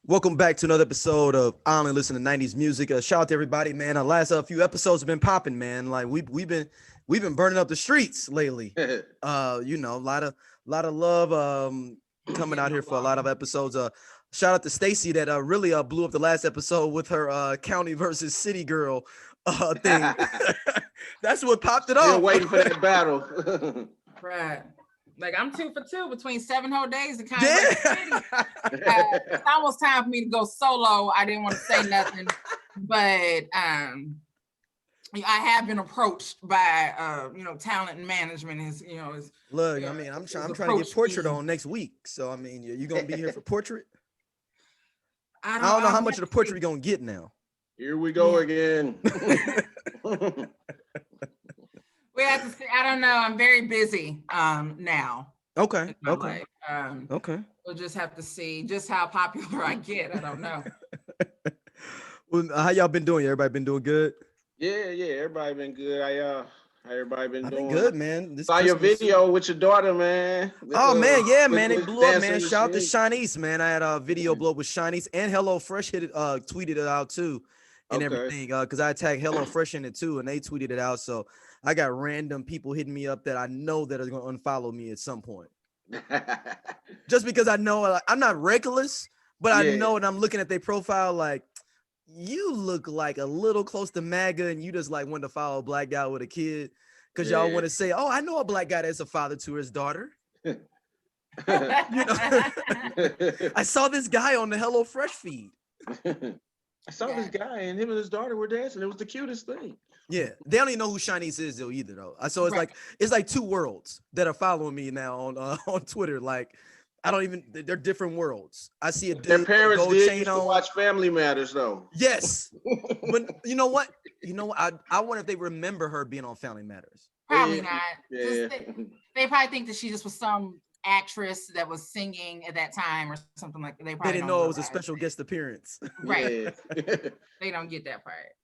Welcome back to another episode of I Only Listen to 90s Music. Shout out to everybody, man. Our last few episodes have been popping, man. Like we've been burning up the streets lately. A lot of love coming out here for a lot of episodes. Shout out to Stacy that really blew up the last episode with her county versus city girl thing. That's what popped it Still off. waiting for that battle. Right. Like I'm 2 for 2 between 7 whole days of kind Yeah. it's almost time for me to go solo. I didn't want to say nothing, but I have been approached by talent and management Look, I mean, I'm trying to get Portrait on next week. So I mean, you gonna be here for Portrait? I don't know how much of the Portrait you're gonna get now. Here we go again. We have to see. I don't know. I'm very busy now. Okay. Okay. We'll just have to see just how popular I get. I don't know. Well, how y'all been doing? Everybody been doing good? Yeah. Everybody been good. How everybody been doing? Good, man. Saw your video with your daughter, man. Man. Yeah, man. It blew up, man. Shout out to Shanice, man. I had a video blow up with Shanice and Hello Fresh tweeted it out too. And everything, because I tagged Hello Fresh in it too, and they tweeted it out. So I got random people hitting me up that I know that are going to unfollow me at some point. Just because I know I'm not reckless, but I know, and I'm looking at their profile like, you look like a little close to MAGA, and you just like want to follow a black guy with a kid because y'all want to say, oh, I know a black guy that's a father to his daughter. I saw this guy on the Hello Fresh feed. I saw this guy and him and his daughter were dancing. It was the cutest thing. Yeah, they don't even know who Shanice is though either though. So it's like two worlds that are following me now on Twitter. Like I don't even, they're different worlds. I see a their parents used to watch Family Matters though. Yes, but you know what? I wonder if they remember her being on Family Matters. Probably not. Yeah. They probably think that she just was some actress that was singing at that time or something like that. They didn't know it was a special guest appearance. Right. They don't get that part.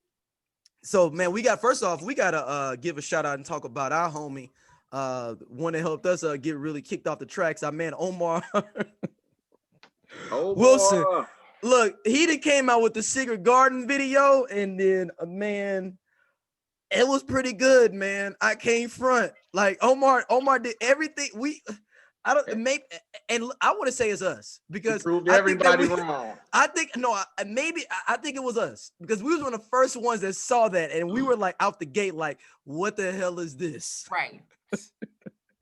So man, we gotta give a shout out and talk about our homie, one that helped us get really kicked off the tracks. Our man Omar Wilson. Look, he done came out with the Secret Garden video, and then man, it was pretty good, man. I can't front. Like Omar did everything. I want to say it's us because proved everybody wrong. I think it was us because we was one of the first ones that saw that, and we were like out the gate, like, what the hell is this? Right.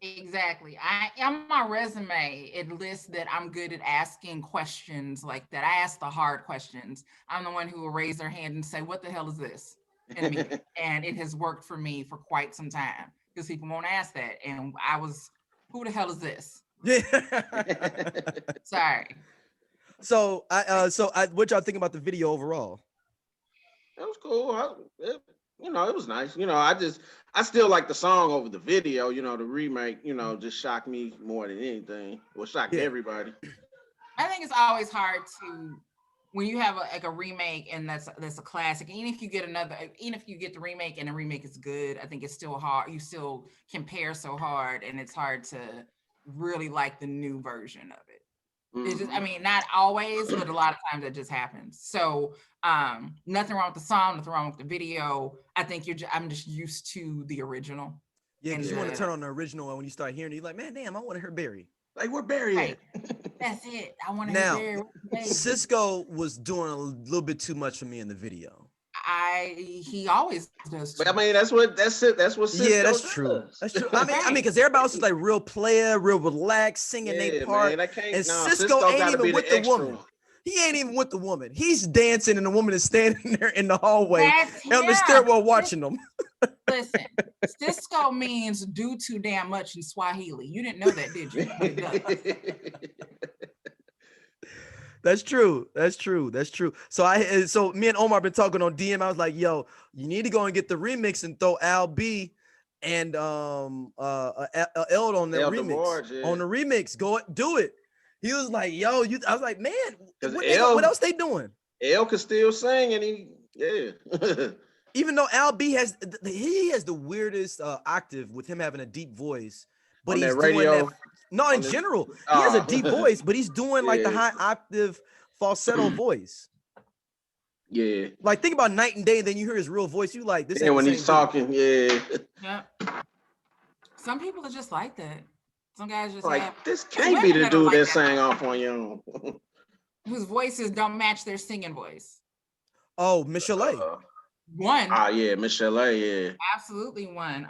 Exactly. On my resume, it lists that I'm good at asking questions like that. I ask the hard questions. I'm the one who will raise their hand and say, what the hell is this? And it has worked for me for quite some time because people won't ask that. And I was, who the hell is this? Yeah. Sorry. So what y'all think about the video overall? That was cool. It was nice. I still like the song over the video. The remake, just shocked me more than anything. Well, shocked everybody. I think it's always hard when you have a remake and that's a classic. Even if you get the remake and the remake is good, I think it's still hard. You still compare so hard, and it's hard to really like the new version of it. It's just, not always, but a lot of times it just happens. So nothing wrong with the song, nothing wrong with the video. I think I'm just used to the original. Yeah, because you want to turn on the original, and when you start hearing it, you're like, man, damn, I want to hear Barry. Like, where Barry at? That's it. I want to hear Barry. Sisqo was doing a little bit too much for me in the video. He always does. But that's what Sisqo yeah, that's does. true. That's true. Because everybody else is like real player, real relaxed, singing their part. Man, and Sisqo ain't even with the woman. He ain't even with the woman. He's dancing, and the woman is standing there in the hallway on the stairwell watching them. Listen, Sisqo means do too damn much in Swahili. You didn't know that, did you? That's true. So me and Omar been talking on DM. I was like, yo, you need to go and get the remix and throw Al B and Eld on the remix. On the remix, go do it. He was like, yo, I was like, man, what else they doing? L could still sing, and even though Al B has the weirdest octave with him having a deep voice, but he's doing that. No, in general, he has a deep voice, but he's doing like the high octave falsetto voice. Yeah. Like think about Night and Day, and then you hear his real voice. You like this? Yeah, when he's talking, yeah. Yeah. Some people are just like that. Some guys just like this can't be the dude that sang off on you. Whose voices don't match their singing voice. Oh, Michelle. One. Yeah, Michelle, yeah. Absolutely one.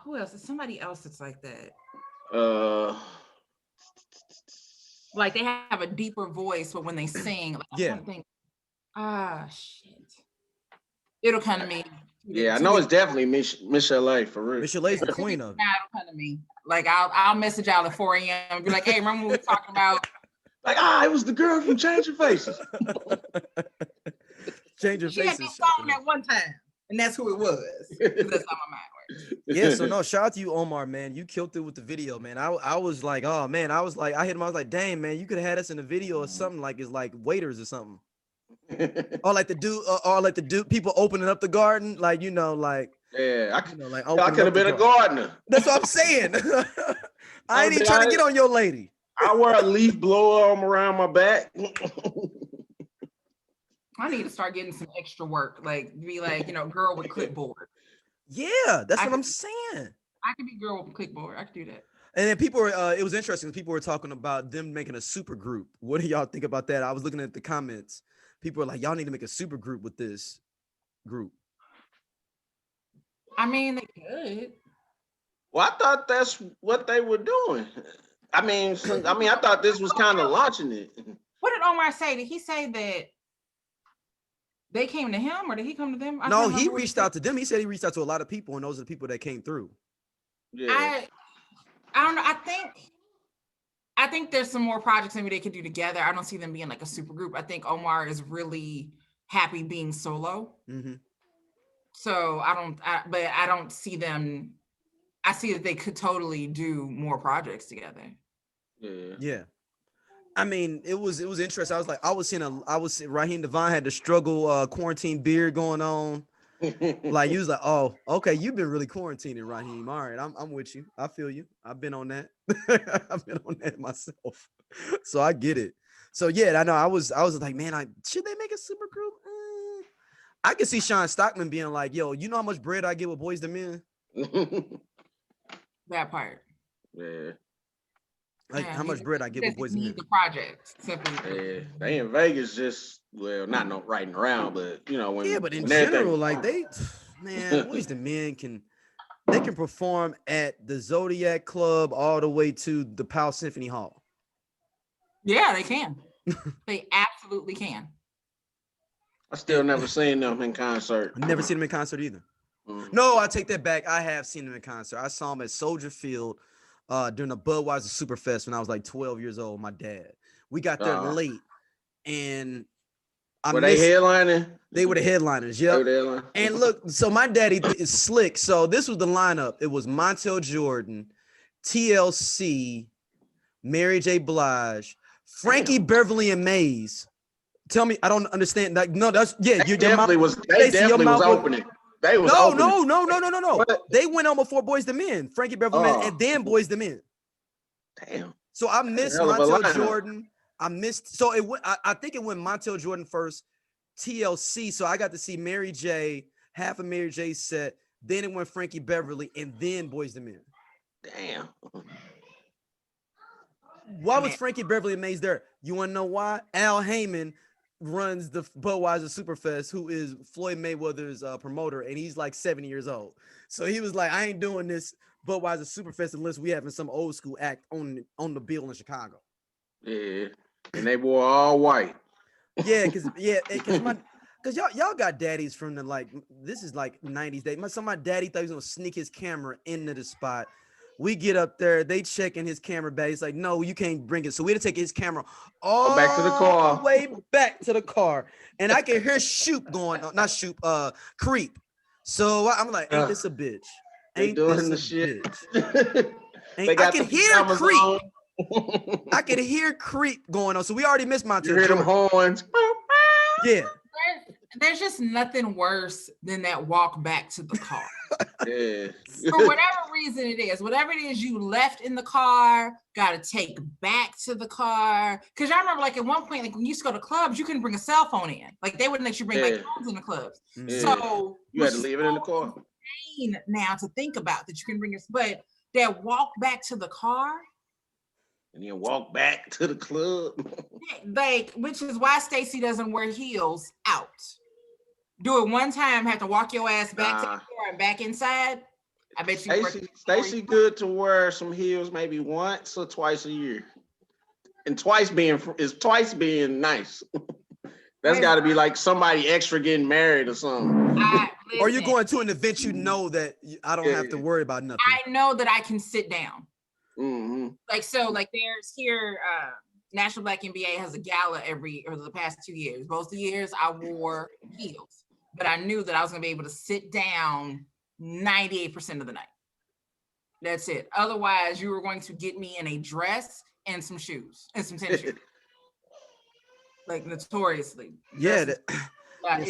Who else? Is somebody else that's like that? Like they have a deeper voice, but when they sing, like, yeah. Shit. It'll come to me. Yeah, I know it's definitely Michelle for real. Michelle's the queen of it. It'll come to me. Like I'll message y'all at 4 a.m. and be like, hey, remember what we were talking about? Like, it was the girl from Changing Faces. Changing Faces. She had this song at one time, and that's who it was. That's how my mind works. Yeah, so no, shout out to you, Omar, man. You killed it with the video, man. I was like, oh man, I hit him. I was like, dang, man, you could have had us in the video or something like it's like waiters or something. or like the dude, people opening up the garden, like like I could have been a garden. gardener. That's what I'm saying. I ain't even trying to get on your lady. I wear a leaf blower arm around my back. I need to start getting some extra work, like be like, girl with clipboard. Yeah, that's what I'm saying. I could be girl with clipboard. I could do that. And then people were, it was interesting. People were talking about them making a super group. What do y'all think about that? I was looking at the comments. People were like, y'all need to make a super group with this group. I mean, they could. Well, I thought that's what they were doing. I thought this was kind of launching it. What did Omar say? Did he say that they came to him, or did he come to them? No, he reached out to them. He said he reached out to a lot of people, and those are the people that came through. Yeah. I don't know. I think there's some more projects maybe they could do together. I don't see them being like a super group. I think Omar is really happy being solo. Mm-hmm. So but I don't see them. I see that they could totally do more projects together. Yeah. I mean, it was interesting. I was seeing Raheem Devaughn had the struggle quarantine beard going on. Like you was like, oh, okay, you've been really quarantining, Raheem. All right, I'm with you. I feel you. I've been on that. I've been on that myself. So I get it. So yeah, I know. I was like, man, should they make a super group? I could see Shawn Stockman being like, yo, you know how much bread I get with Boys to Men? That part. Yeah. Like how much bread I get with Boys to Men. The project. Yeah, they in Vegas just not riding around, but when but in general, like Boys to Men can perform at the Zodiac Club all the way to the Powell Symphony Hall. Yeah, they can. They absolutely can. I still never seen them in concert. I've never seen them in concert either. Mm. No, I take that back. I have seen them in concert. I saw them at Soldier Field during the Budweiser Superfest when I was like 12 years old. My dad. We got there late, and were they headlining? They were the headliners. Yeah. And look, so my daddy is slick. So this was the lineup. It was Montel Jordan, TLC, Mary J. Blige, Frankie Beverly and Maze. Tell me, I don't understand. Like, no, that's you definitely was opening. They was opening. No. What? They went on before Boys to Men, Frankie Beverly and then Boys to Men. Damn. So I missed Montel Jordan. I think it went Montel Jordan first, TLC. So I got to see Mary J, half of Mary J's set. Then it went Frankie Beverly and then Boys to Men. Damn. Why was Frankie Beverly and Maze there? You want to know why? Al Heyman runs the Budweiser Superfest, who is Floyd Mayweather's promoter, and he's like 70 years old. So he was like, I ain't doing this Budweiser Superfest unless we having some old school act on the bill in Chicago. Yeah, and they wore all white. Yeah, because y'all got daddies from the this is like 90s day. My daddy thought he was gonna sneak his camera into the spot. We get up there, they checking his camera bag. He's like, no, you can't bring it. So we had to take his camera all back to the car. Way back to the car. And I can hear Creep. So I'm like, ain't this a bitch? Ain't doing the shit. I can hear Creep. I could hear Creep going on. So we already missed my turn. You hear them horns. Yeah. There's just nothing worse than that walk back to the car. Yeah. For whatever reason it is, whatever it is you left in the car, got to take back to the car. Because I remember, like, at one point, like, when you used to go to clubs, you couldn't bring a cell phone in. Like, they wouldn't let you bring like phones in the clubs. Yeah. So you had to leave it in the car. Now to think about that you can bring your, but that walk back to the car. And then walk back to the club. Like, which is why Stacey doesn't wear heels out. Do it one time, have to walk your ass back to the door and back inside. I bet you. Stacey good to wear some heels maybe once or twice a year, and twice being nice. That's got to be like somebody extra getting married or something. Or you're going to an event you know that I don't have to worry about nothing. I know that I can sit down. Mm-hmm. Like, so, like, there's here. National Black NBA has a gala over the past 2 years. Both the years I wore heels, but I knew that I was gonna be able to sit down 98% of the night. That's it. Otherwise, you were going to get me in a dress and some shoes and some tennis shoes. Like, notoriously. Yeah.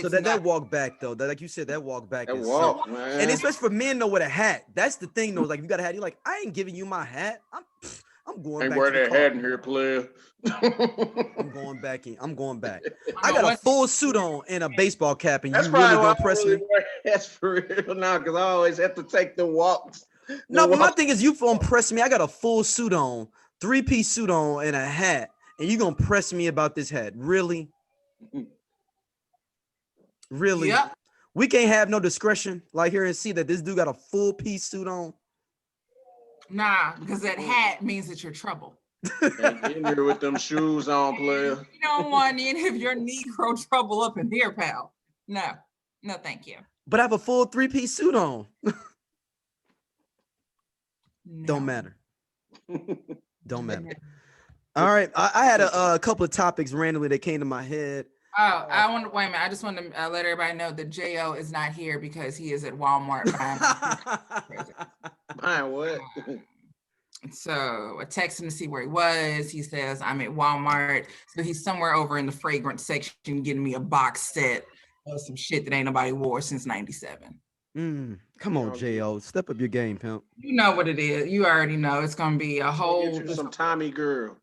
So that walk back though, that, like you said, that walk back is walk, man. And especially for men though with a hat. That's the thing though. Like, if you got a hat, you're like, I ain't giving you my hat. I'm going back. Wear that hat in here, player. I'm going back in. I'm going back. I got a full suit on and a baseball cap, and that's you really gonna press me? That's for real now, because I always have to take the walks. No, but my thing is, you gonna press me. I got a full suit on, 3-piece suit on, and a hat, and you gonna press me about this hat? Really? Really? Yep. We can't have no discretion like here and see that this dude got a full piece suit on. Nah, because that hat means that you're trouble. Can't get in here with them shoes on, player. You don't want any of your Negro trouble up in here, pal. No, thank you. But I have a full 3-piece suit on. No. Don't matter. Don't matter. All right, I had a couple of topics randomly that came to my head. Oh, wait a minute. I just want to let everybody know that J.O. is not here because he is at Walmart buying what? So I texted him to see where he was. He says, I'm at Walmart. So he's somewhere over in the fragrance section getting me a box set of some shit that ain't nobody wore since 97. Come on, J.O. Step up your game, pimp. You know what it is. You already know. It's going to be a whole... Get you some Tommy girl.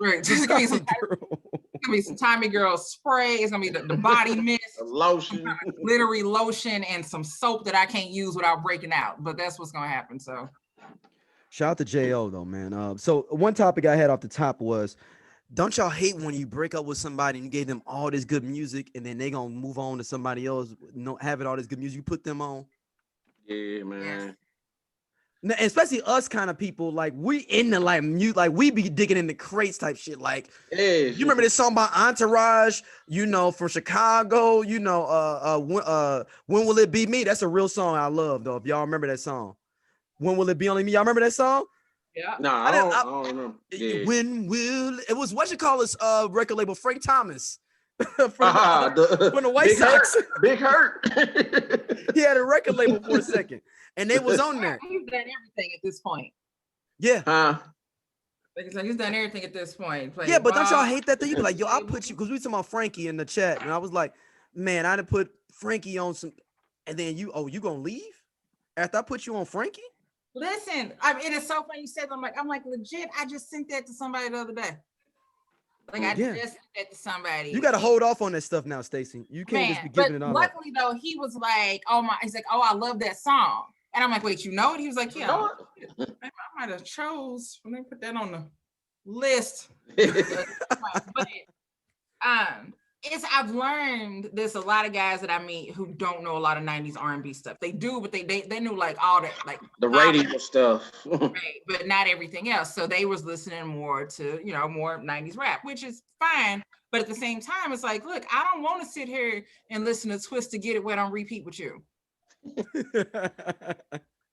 Right. It's going to be some Tommy Girl spray. It's going to be the body mist. The lotion. Glittery lotion and some soap that I can't use without breaking out. But that's what's going to happen, so... Shout out to J.O. though, man. So one topic I had off the top was, don't y'all hate when you break up with somebody and you gave them all this good music and then they gonna move on to somebody else, having all this good music you put them on? Yeah, man. Now, especially us kind of people, like we into like mute, like we be digging in the crates type shit. Like, you remember this song by Entourage? You know, from Chicago. You know, when will it be me? That's a real song I love though. If y'all remember that song. When will it be only me? Y'all remember that song? Yeah. No, I don't remember. Yeah. When will it was what you call this record label, Frank Thomas from the White Sox. Big Hurt. He had a record label for a second, and they was on there. He's done everything at this point. Yeah. He's done everything at this point. Yeah, but don't y'all hate that though? You be like, yo, I'll put you, because we talking about Frankie in the chat, and I was like, man, I done put Frankie on some, and then you gonna leave after I put you on Frankie? Listen, I mean, it is so funny you said that. I'm like, legit, I just sent that to somebody the other day. Like, I just sent that to somebody. You got to hold off on that stuff now, Stacey. You can't just be giving it all luckily, up. Though, he was like, he's like, I love that song. And I'm like, wait, you know it? He was like, yeah. I might have chose. Let me put that on the list. But I've learned there's a lot of guys that I meet who don't know a lot of 90s R&B stuff. They do, but they knew like all that, like the radio stuff, right, but not everything else. So they was listening more to, more 90s rap, which is fine. But at the same time, it's like, look, I don't want to sit here and listen to Twist to Get It Wet on repeat with you.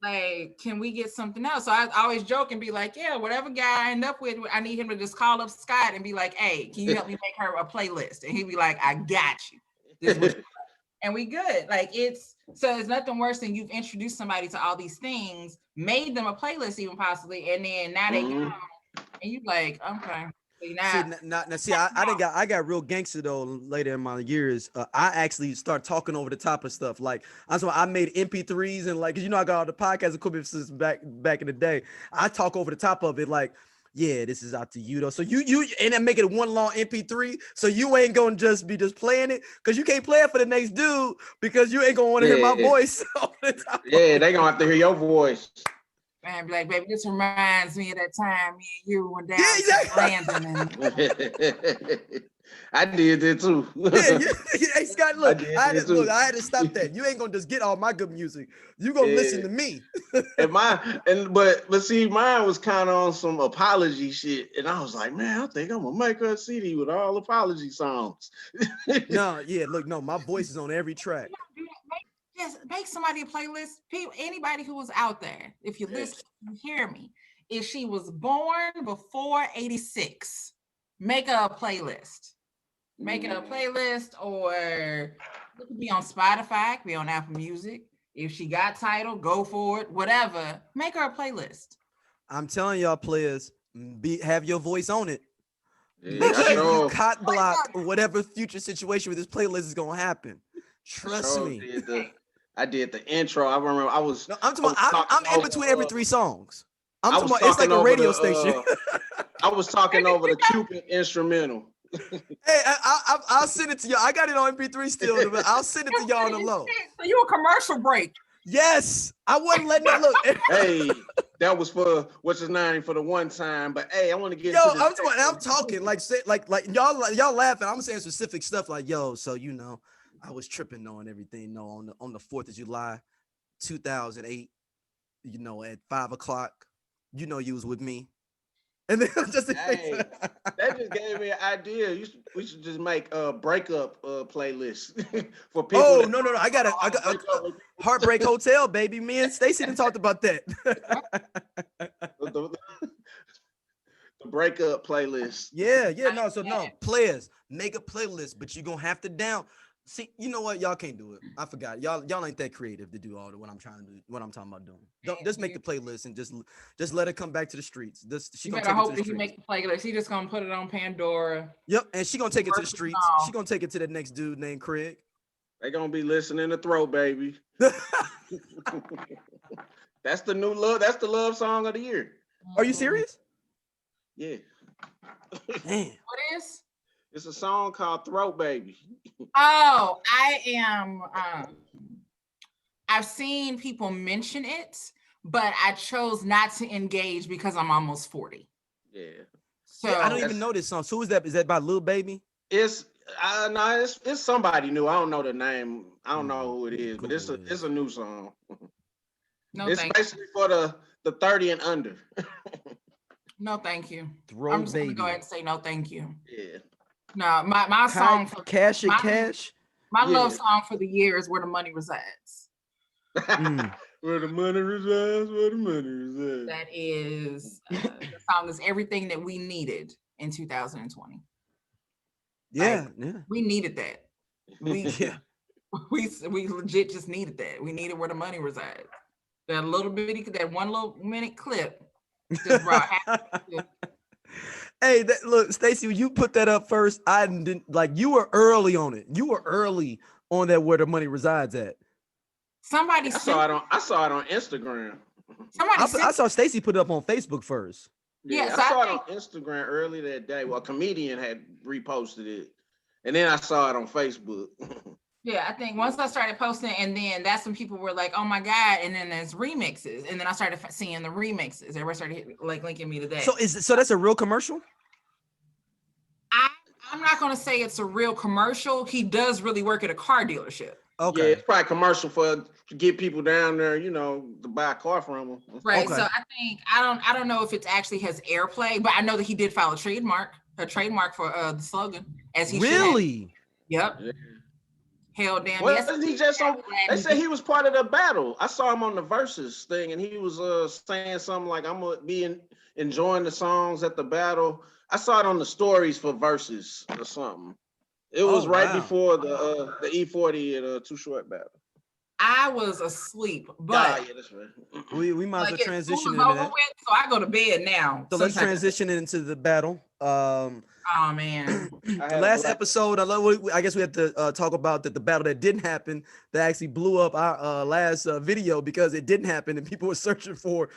Like, can we get something else? So I always joke and be like, yeah, whatever guy I end up with, I need him to just call up Scott and be like, hey, can you help me make her a playlist? And he'd be like, I got you. And we good. Like, it's nothing worse than you've introduced somebody to all these things, made them a playlist even possibly, and then now they go, and you like, okay. I got real gangster though later in my years. I actually start talking over the top of stuff. Like I made MP3s and like, 'cause I got all the podcast equipment since back in the day. I talk over the top of it like, yeah, this is out to you though. So you and then make it one long MP3. So you ain't gonna just be playing it because you can't play it for the next dude because you ain't gonna want to hear my voice. Yeah, they gonna have to hear your voice. Man, be like, baby, this reminds me of that time me and you went down to Landon. I did that too. Hey Scott, look, I had to stop that. You ain't gonna just get all my good music. You gonna listen to me. But see, mine was kind of on some apology shit, and I was like, man, I think I'm gonna make her a CD with all apology songs. No, my voice is on every track. Yes, make somebody a playlist. People, anybody who was out there, if you listen, you hear me. If she was born before 86, make her a playlist. Make it a playlist, or it could be on Spotify, it could be on Apple Music. If she got Tidal, go for it. Whatever. Make her a playlist. I'm telling y'all, players, have your voice on it. Make sure you cot block whatever future situation with this playlist is gonna happen. Trust me. I did the intro. I remember I was. No, I'm in between every 3 songs. It's like a radio station. I was talking over the Cupid instrumental. Hey, I'll send it to y'all. I got it on MP3 still, but I'll send it to y'all on the low. So you a commercial break? Yes, I wasn't letting it look. Hey, that was for what's his name for the one time. But hey, I want to get. I'm talking like y'all laughing. I'm saying specific stuff like so I was tripping on everything. On the 4th of July, 2008. At 5 o'clock. You was with me. And then that just gave me an idea. We should just make a breakup playlist for people. Oh no! I got a Heartbreak Hotel, baby. Me and Stacey done talked about that. the breakup playlist. No, players, make a playlist, but you're gonna have to See, you know what? Y'all can't do it. I forgot. Y'all ain't that creative to do all what I'm trying to do. What I'm talking about doing. Don't just make the playlist and just let it come back to the streets. You better hope that you make the playlist. She just gonna put it on Pandora. Yep, and she gonna take it to the streets. She gonna take it to the next dude named Craig. They gonna be listening to Throw Baby. That's the new love. That's the love song of the year. Are you serious? Yeah. Man. What is? It's a song called Throat Baby. Oh, I am. I've seen people mention it, but I chose not to engage because I'm almost 40. Yeah. So I don't even know this song. So who is that? Is that by Lil Baby? It's somebody new. I don't know the name. I don't know who it is, but it's a new song. It's basically for the 30 and under. No, thank you. I'm just gonna go ahead and say no, thank you. Yeah. No, my song for Cash. My love song for the year is Where the Money Resides. Where the money resides, where the money resides. That is the song is everything that we needed in 2020. Yeah, we needed that. We legit just needed that. We needed Where the Money Resides. That one little minute clip just brought happiness. Hey, look, Stacey, when you put that up first, I didn't you were early on it. You were early on that Where the Money Resides at. I saw it on Instagram. I saw Stacey put it up on Facebook first. Yeah, I saw it on Instagram early that day. Well, a comedian had reposted it, and then I saw it on Facebook. Yeah, I think once I started posting, and then that's when people were like, "Oh my god!" And then there's remixes, and then I started seeing the remixes. Everybody started linking me to that. So that's a real commercial? I'm not gonna say it's a real commercial. He does really work at a car dealership. Okay, yeah, it's probably commercial to get people down there, to buy a car from him. Right. Okay. So I think I don't know if it actually has airplay, but I know that he did file a trademark for the slogan as he really. Yep. Yeah. Hell damn. Well, yes, he just on. They said he was part of the battle. I saw him on the Verzuz thing, and he was saying something like, "I'm gonna be enjoying the songs at the battle." I saw it on the stories for Verzuz or something. It was before the E40 and Too Short battle. I was asleep, but yeah, that's right. We might as well transition into that. So I go to bed now. So let's transition into the battle. Oh man. Last episode, I guess we had to talk about the battle that didn't happen, that actually blew up our last video because it didn't happen and people were searching for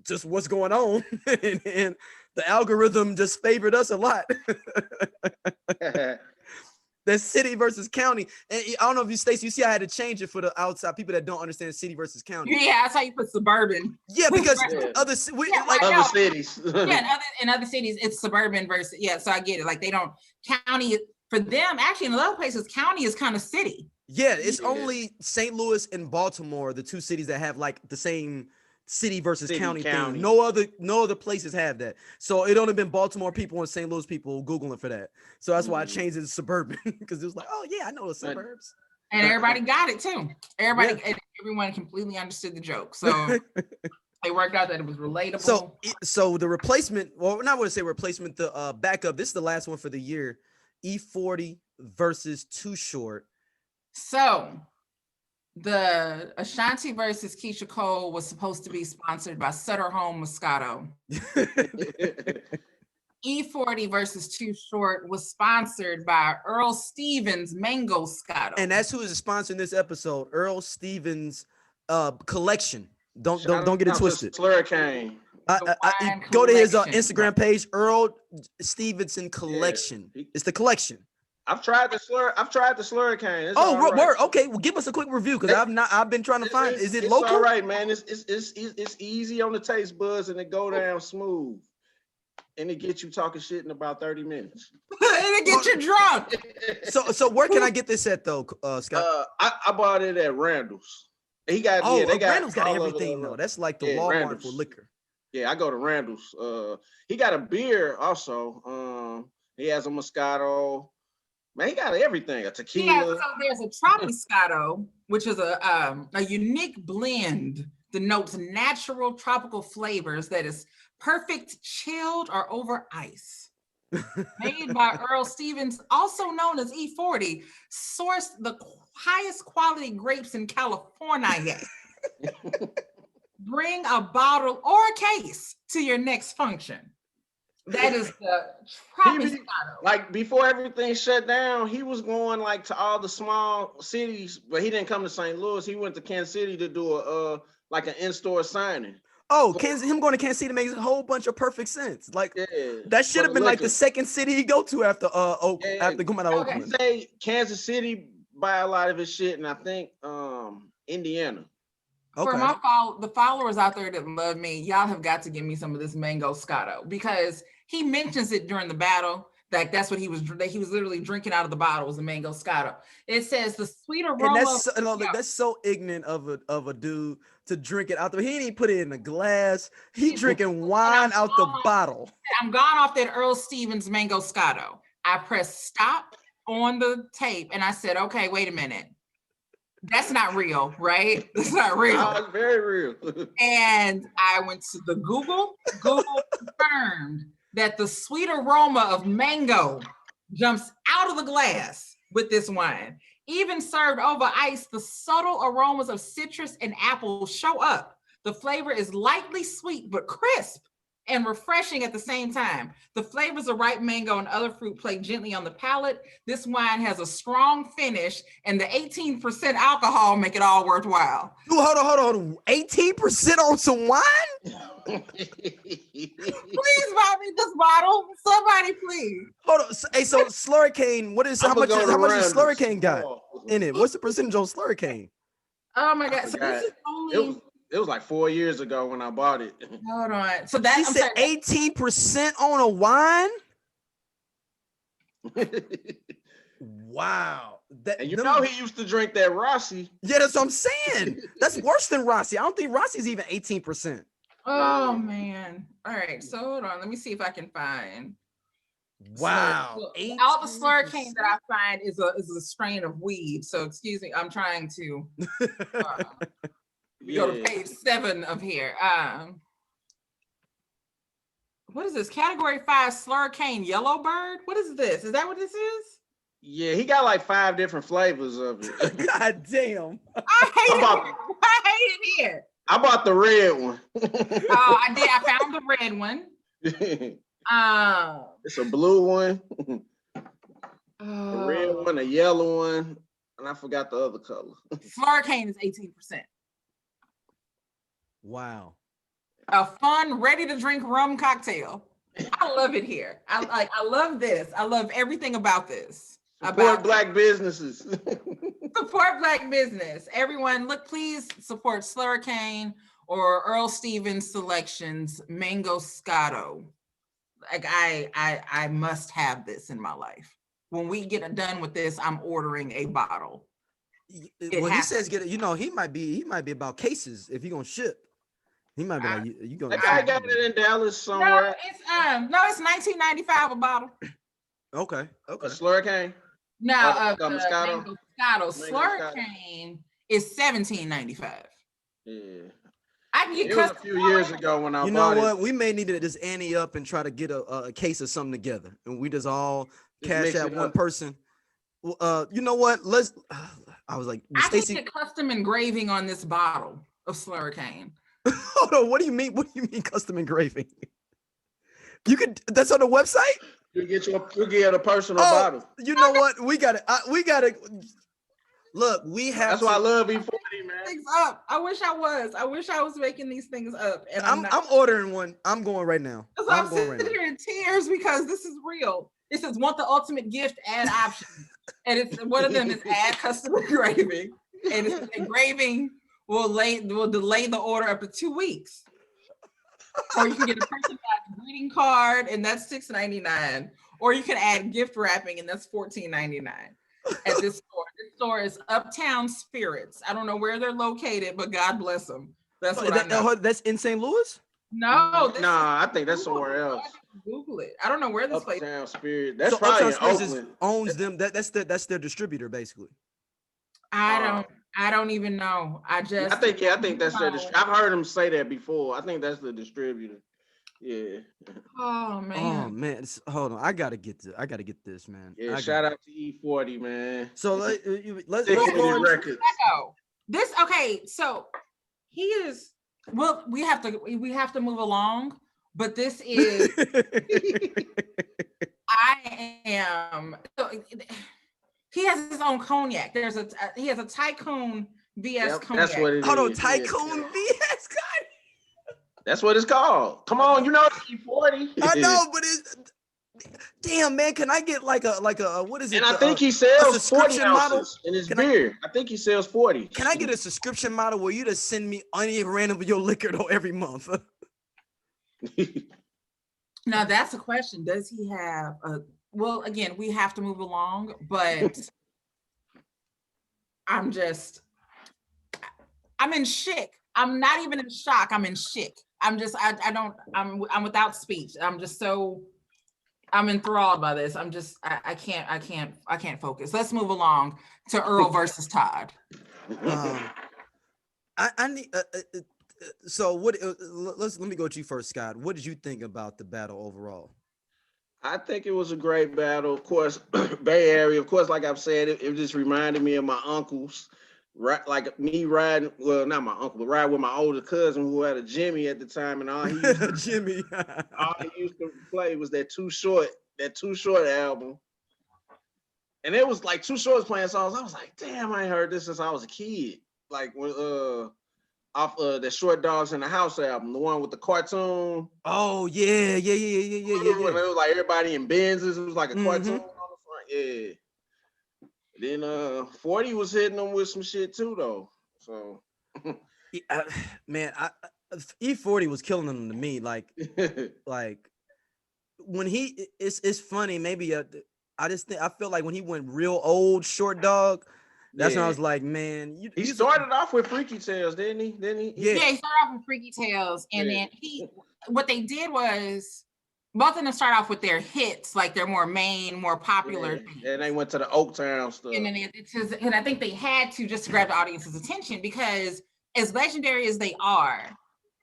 just what's going on. and the algorithm just favored us a lot. That city versus county. And I don't know if you, Stacey, you see I had to change it for the outside people that don't understand city versus county. Yeah, that's how you put suburban. Yeah, because other other cities. In other cities, it's suburban versus, so I get it. Like they don't, county, for them, actually in a lot of places, county is kind of city. Yeah, it's only St. Louis and Baltimore, the two cities that have like the same city versus county thing. No other places have that. So it only been Baltimore people and St. Louis people Googling for that. So that's why I changed it to suburban, because it was like, oh yeah, I know the suburbs. And everybody got it too. Everyone completely understood the joke. So it worked out that it was relatable. So the replacement, well, not want to say replacement, the backup, this is the last one for the year. E40 versus Too Short. So the Ashanti versus Keisha Cole was supposed to be sponsored by Sutter Home Moscato. E40 versus Too Short was sponsored by Earl Stevens Mango Scotto. And that's who is sponsoring this episode, Earl Stevens collection. Don't get it twisted. Slurricane. Go to his Instagram page, Earl Stevenson collection. Yeah. It's the collection. I've tried the Slurricane. Word. Okay, well, give us a quick review because I've been trying to find. Is it local? All right, man. It's easy on the taste buds and it go down smooth, and it gets you talking shit in about 30 minutes. And it gets you drunk. So where can I get this at though, Scott? I bought it at Randall's. He got Randall's got everything though. That's like the Walmart Randall's. For liquor. Yeah, I go to Randall's. He got a beer also. He has a Moscato. Man, he got everything. A tequila. Yeah, so there's a Tropiscato, which is a unique blend that notes natural tropical flavors that is perfect chilled or over ice. Made by Earl Stevens, also known as E40, sourced the highest quality grapes in California. Bring a bottle or a case to your next function. That is the Tropiscato. Like before everything shut down, he was going like to all the small cities, but he didn't come to St. Louis. He went to Kansas City to do like an in-store signing. Oh, him going to Kansas City makes a whole bunch of perfect sense. Like that should have been like the second city he go to after after coming out of Oakland. Say Kansas City buy a lot of his shit, and I think Indiana. Okay. For the followers out there that love me, y'all have got to give me some of this Mango Scotto, because he mentions it during the battle. Like that's what he was literally drinking out of the bottle, was a Mango Scotto. It says the sweet aroma. And that's so ignorant of a dude to drink it out there. He didn't even put it in a glass. He drinking wine out the bottle. I'm gone off that Earl Stevens Mango Scotto. I pressed stop on the tape and I said, okay, wait a minute. That's not real, right? That's not real. No, it's very real. And I went to the Google confirmed that the sweet aroma of mango jumps out of the glass with this wine. Even served over ice, the subtle aromas of citrus and apple show up. The flavor is lightly sweet, but crisp and refreshing at the same time. The flavors of ripe mango and other fruit play gently on the palate. This wine has a strong finish, and the 18% alcohol make it all worthwhile. Dude, hold on. 18% on some wine? Please buy me this bottle. Somebody, please. Hold on. Hey, so Slurricane, how much is Slurricane got in it? What's the percentage on Slurricane? Oh my God. So this is only... It was like 4 years ago when I bought it. Hold on. So that he said 18% on a wine. Wow. And you know he used to drink that Rossi. Yeah, that's what I'm saying. That's worse than Rossi. I don't think Rossi's even 18%. Oh man. All right. So hold on. Let me see if I can find. Wow. All the Slurricane that I find is a strain of weed. So excuse me. I'm trying to. Go to page 7 of here. What is this? Category 5 Slurricane Yellowbird? What is this? Is that what this is? Yeah, he got like 5 different flavors of it. God damn. I hate it here. I bought the red one. Oh, I did. I found the red one. It's a blue one, a red one, a yellow one, and I forgot the other color. Slurricane is 18%. Wow. A fun, ready to drink rum cocktail. I love it here. I love this. I love everything about this. Support Black businesses. Support Black business. Everyone, look, please support Slurricane or Earl Stevens Selections Mango Scotto. Like I must have this in my life. When we get done with this, I'm ordering a bottle. When he says get it, you know, he might be about cases if he gonna ship. He might be like, you gonna. That guy got it in Dallas somewhere. No, it's $19.95 a bottle. Okay. A Slurricane. No, Moscato. Slurricane is $17.95. Yeah. I can get it was a few years ago when I bought it. You know what? We may need to just ante up and try to get a case of something together, and we just all cash out one person. You know what? Let's. I was like, I can get custom engraving on this bottle of Slurricane. Hold on. What do you mean? What do you mean custom engraving? You could. That's on the website. You get a personal bottle. You know what? We got to. Look, we have. That's why I love E40, man. Things up. I wish I was making these things up. And I'm ordering one. I'm going right now. I'm sitting here in tears because this is real. It says want the ultimate gift, add options. And it's one of them is add custom engraving. And it's engraving will delay the order up to 2 weeks. Or you can get a personalized greeting card, and that's $6.99. Or you can add gift wrapping, and that's $14.99 at this store. This store is Uptown Spirits. I don't know where they're located, but God bless them. That's what I know. That's in St. Louis? No. I think that's somewhere else. Google it. I don't know where this place is. Uptown Spirit. That's probably in Oakland. Owns them. That's their distributor, basically. I don't even know. I think that's their distributor. I've heard them say that before. I think that's the distributor. Yeah. Oh man. Hold on. I gotta get this, man. Yeah. Shout out to E40, man. So let's go on records. Okay. So he is. Well, we have to move along. But this is. I am. He has his own cognac. He has a Tycoon VS cognac. That's what it is. Hold on, Tycoon VS. God. That's what it's called. Come on, you know it's E40. I know, but it's damn, man. Can I get like a what is it? And I think he sells 40 ounces in his beer. I think he sells 40. Can I get a subscription model where you just send me any random of your liquor though every month? Now that's a question. Does he have a? Well, again, we have to move along, but I'm in shit. I'm not even in shock. I'm in shit. I'm without speech. I'm enthralled by this. I can't focus. Let's move along to Earl versus Todd. I need, so what, let me go to you first, Scott. What did you think about the battle overall? I think it was a great battle. Of course, Bay Area. Of course, like I've said, it just reminded me of my uncles. Right, like me riding. Well, not my uncle, but riding with my older cousin who had a Jimmy at the time, and all he used to, Jimmy. all he used to play was that Too Short album. And it was like Too Short's playing songs. I was like, damn, I ain't heard this since I was a kid. Like when off the Short Dogs in the House album, the one with the cartoon. Oh yeah. When it was like everybody in Benzes, it was like a cartoon on the front. Yeah. Then 40 was hitting them with some shit too, though. So, man, E40 was killing them to me. Like when it's funny. Maybe I feel like when he went real old Short Dog. That's when I was like, man. He started off with Freaky Tales, didn't he? Yeah, he started off with Freaky Tales, and then what they did was both of them start off with their hits, like their more popular things. And they went to the Oaktown stuff. And then and I think they had to just grab the audience's attention because as legendary as they are,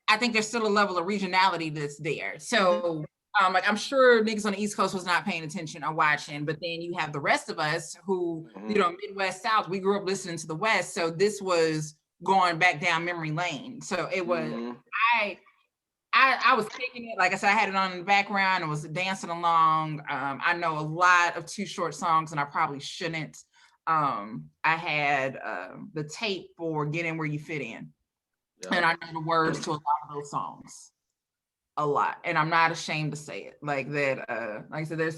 I think there's still a level of regionality that's there. So like I'm sure niggas on the East Coast was not paying attention or watching, but then you have the rest of us who, Midwest South, we grew up listening to the West. So this was going back down memory lane. So it was, I I was taking it, like I said, I had it on in the background and was dancing along. I know a lot of Too Short songs, and I probably shouldn't. I had the tape for Get In Where You Fit In, and I know the words to a lot of those songs, a lot, and I'm not ashamed to say it like that. Like I said,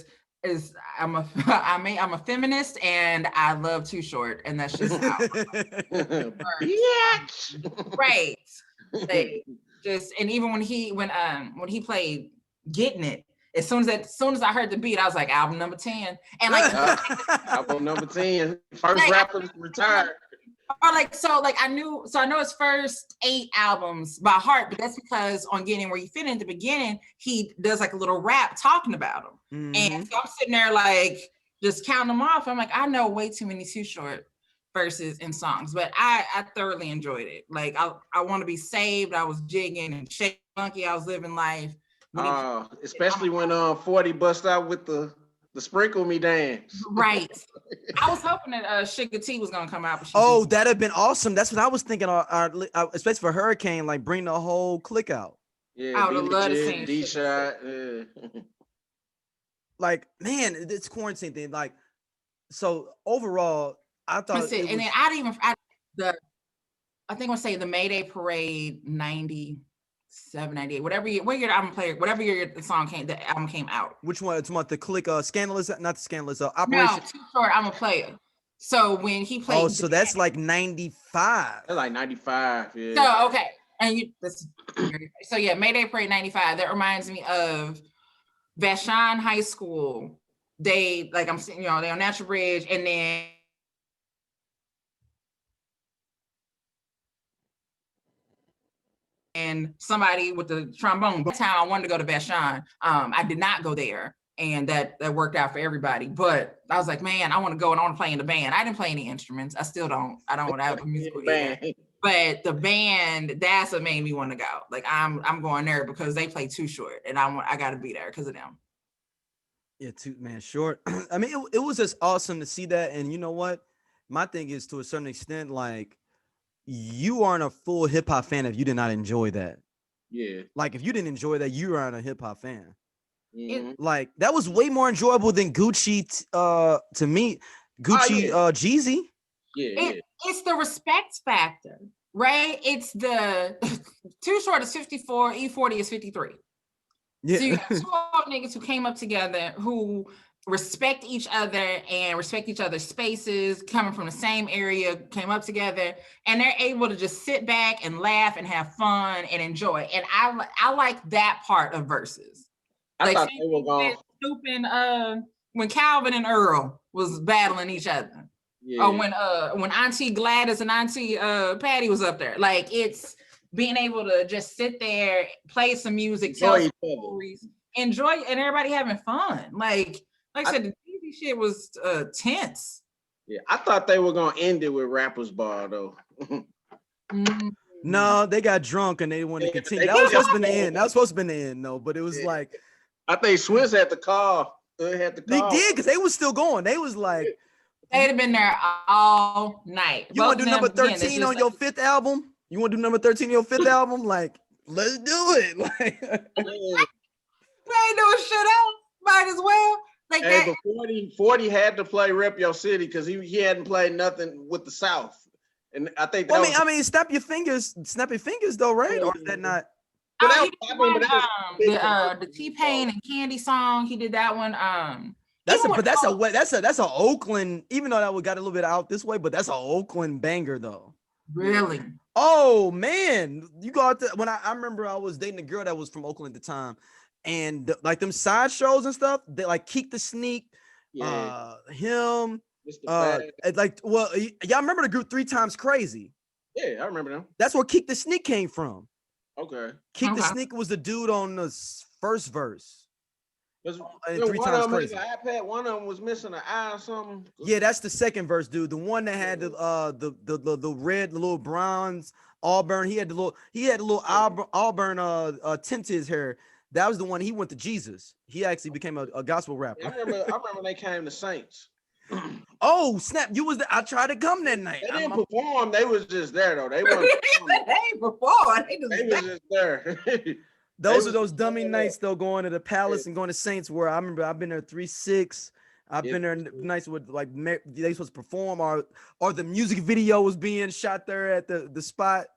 I'm a feminist, and I love Too Short, and that's just how. Right. Like, and even when he played Getting It, as soon as I heard the beat, I was like, album number 10. And like album number 10, first rapper retired. Or I know his first 8 albums by heart, but that's because on Getting Where You Fit In the beginning, he does like a little rap talking about him. Mm-hmm. And so I'm sitting there like just counting them off. I'm like, I know way too many Too Short verses and songs, but I thoroughly enjoyed it. Like I want to be saved. I was jigging and shaking funky. I was living life. Especially when 40 bust out with the sprinkle me dance. Right. I was hoping that Sugar T was gonna come out. Oh, that'd have been awesome. That's what I was thinking. Especially for Hurricane, like bring the whole clique out. Yeah, I would love to see D-Shot. Like, man, this quarantine thing. Like, so overall, I thought. And then I think I'll say the Mayday Parade 97, 98, whatever year the album came out. Which one? It's about the click Scandalous, not the Scandalous Operation. No, Too Short, I'm a Player. So when he played, oh, so that's like 95. That's like 95, yeah. So okay, and so yeah, Mayday Parade 95. That reminds me of Vashon High School. They they're on Natural Bridge, and then and somebody with the trombone. That time I wanted to go to Vashon. I did not go there, and that worked out for everybody. But I was like, man, I want to go and I want to play in the band. I didn't play any instruments. I still don't. I don't have a musical band. But the band, that's what made me want to go. Like I'm going there because they play Too Short, and I got to be there because of them. Yeah, Short. I mean, it was just awesome to see that. And you know what? My thing is, to a certain extent, like, you aren't a full hip hop fan if you did not enjoy that. Yeah. Like, if you didn't enjoy that, you aren't a hip hop fan. Mm-hmm. Like, that was way more enjoyable than Gucci to me. Gucci Jeezy. Yeah. It's the respect factor, right? It's the Too Short is 54, E40 is 53. Yeah. So you got 2 old niggas who came up together who respect each other and respect each other's spaces, coming from the same area, came up together, and they're able to just sit back and laugh and have fun and enjoy. And I like that part of Verzuz. I thought they were going when Calvin and Earl was battling each other. Yeah. Or when Auntie Gladys and Auntie Patty was up there. Like, it's being able to just sit there, play some music, tell some stories, enjoy, and everybody having fun. Like I said, the TV shit was tense. Yeah, I thought they were gonna end it with Rappers Bar though. No, they got drunk and they wanted to continue. That was supposed to be the end. That was supposed to be the end, though. But it was like, I think Swiss had the call. They did, because they was still going. They was like, they'd have been there all night. You want to do number 13 on your 5th album? You want to do number 13 on your 5th album? Like, let's do it. Like, they ain't doing shit else. Might as well. Like, hey, but 40 had to play Rep Your City because he hadn't played nothing with the South. And I think that I mean, snap your fingers though, right? Or is that not? The T-Pain and Candy song, he did that one. That's a Oakland, even though that got a little bit out this way, but that's an Oakland banger though. Really? Oh man, you got when I remember I was dating a girl that was from Oakland at the time, and like them side shows and stuff, they like Keek the Sneak, him. Y'all remember the group 3 Times Crazy? Yeah, I remember them. That's where Keek the Sneak came from. Okay. Keek the Sneak was the dude on the first verse. One of them was an iPad. One of them was missing an eye or something. Yeah, that's the second verse, dude. The one that had the red, the little bronze auburn. He had the little auburn tint to his hair. That was the one. He went to Jesus. He actually became a gospel rapper. I remember they came to Saints. Oh snap! You was there. I tried to come that night. They didn't perform. They was just there though. They weren't. They ain't perform. They was just there. Those are those dummy nights though, going to the Palace and going to Saints. Where I remember I've been there 3-6. I've been there nights with like they supposed to perform, or the music video was being shot there at the spot.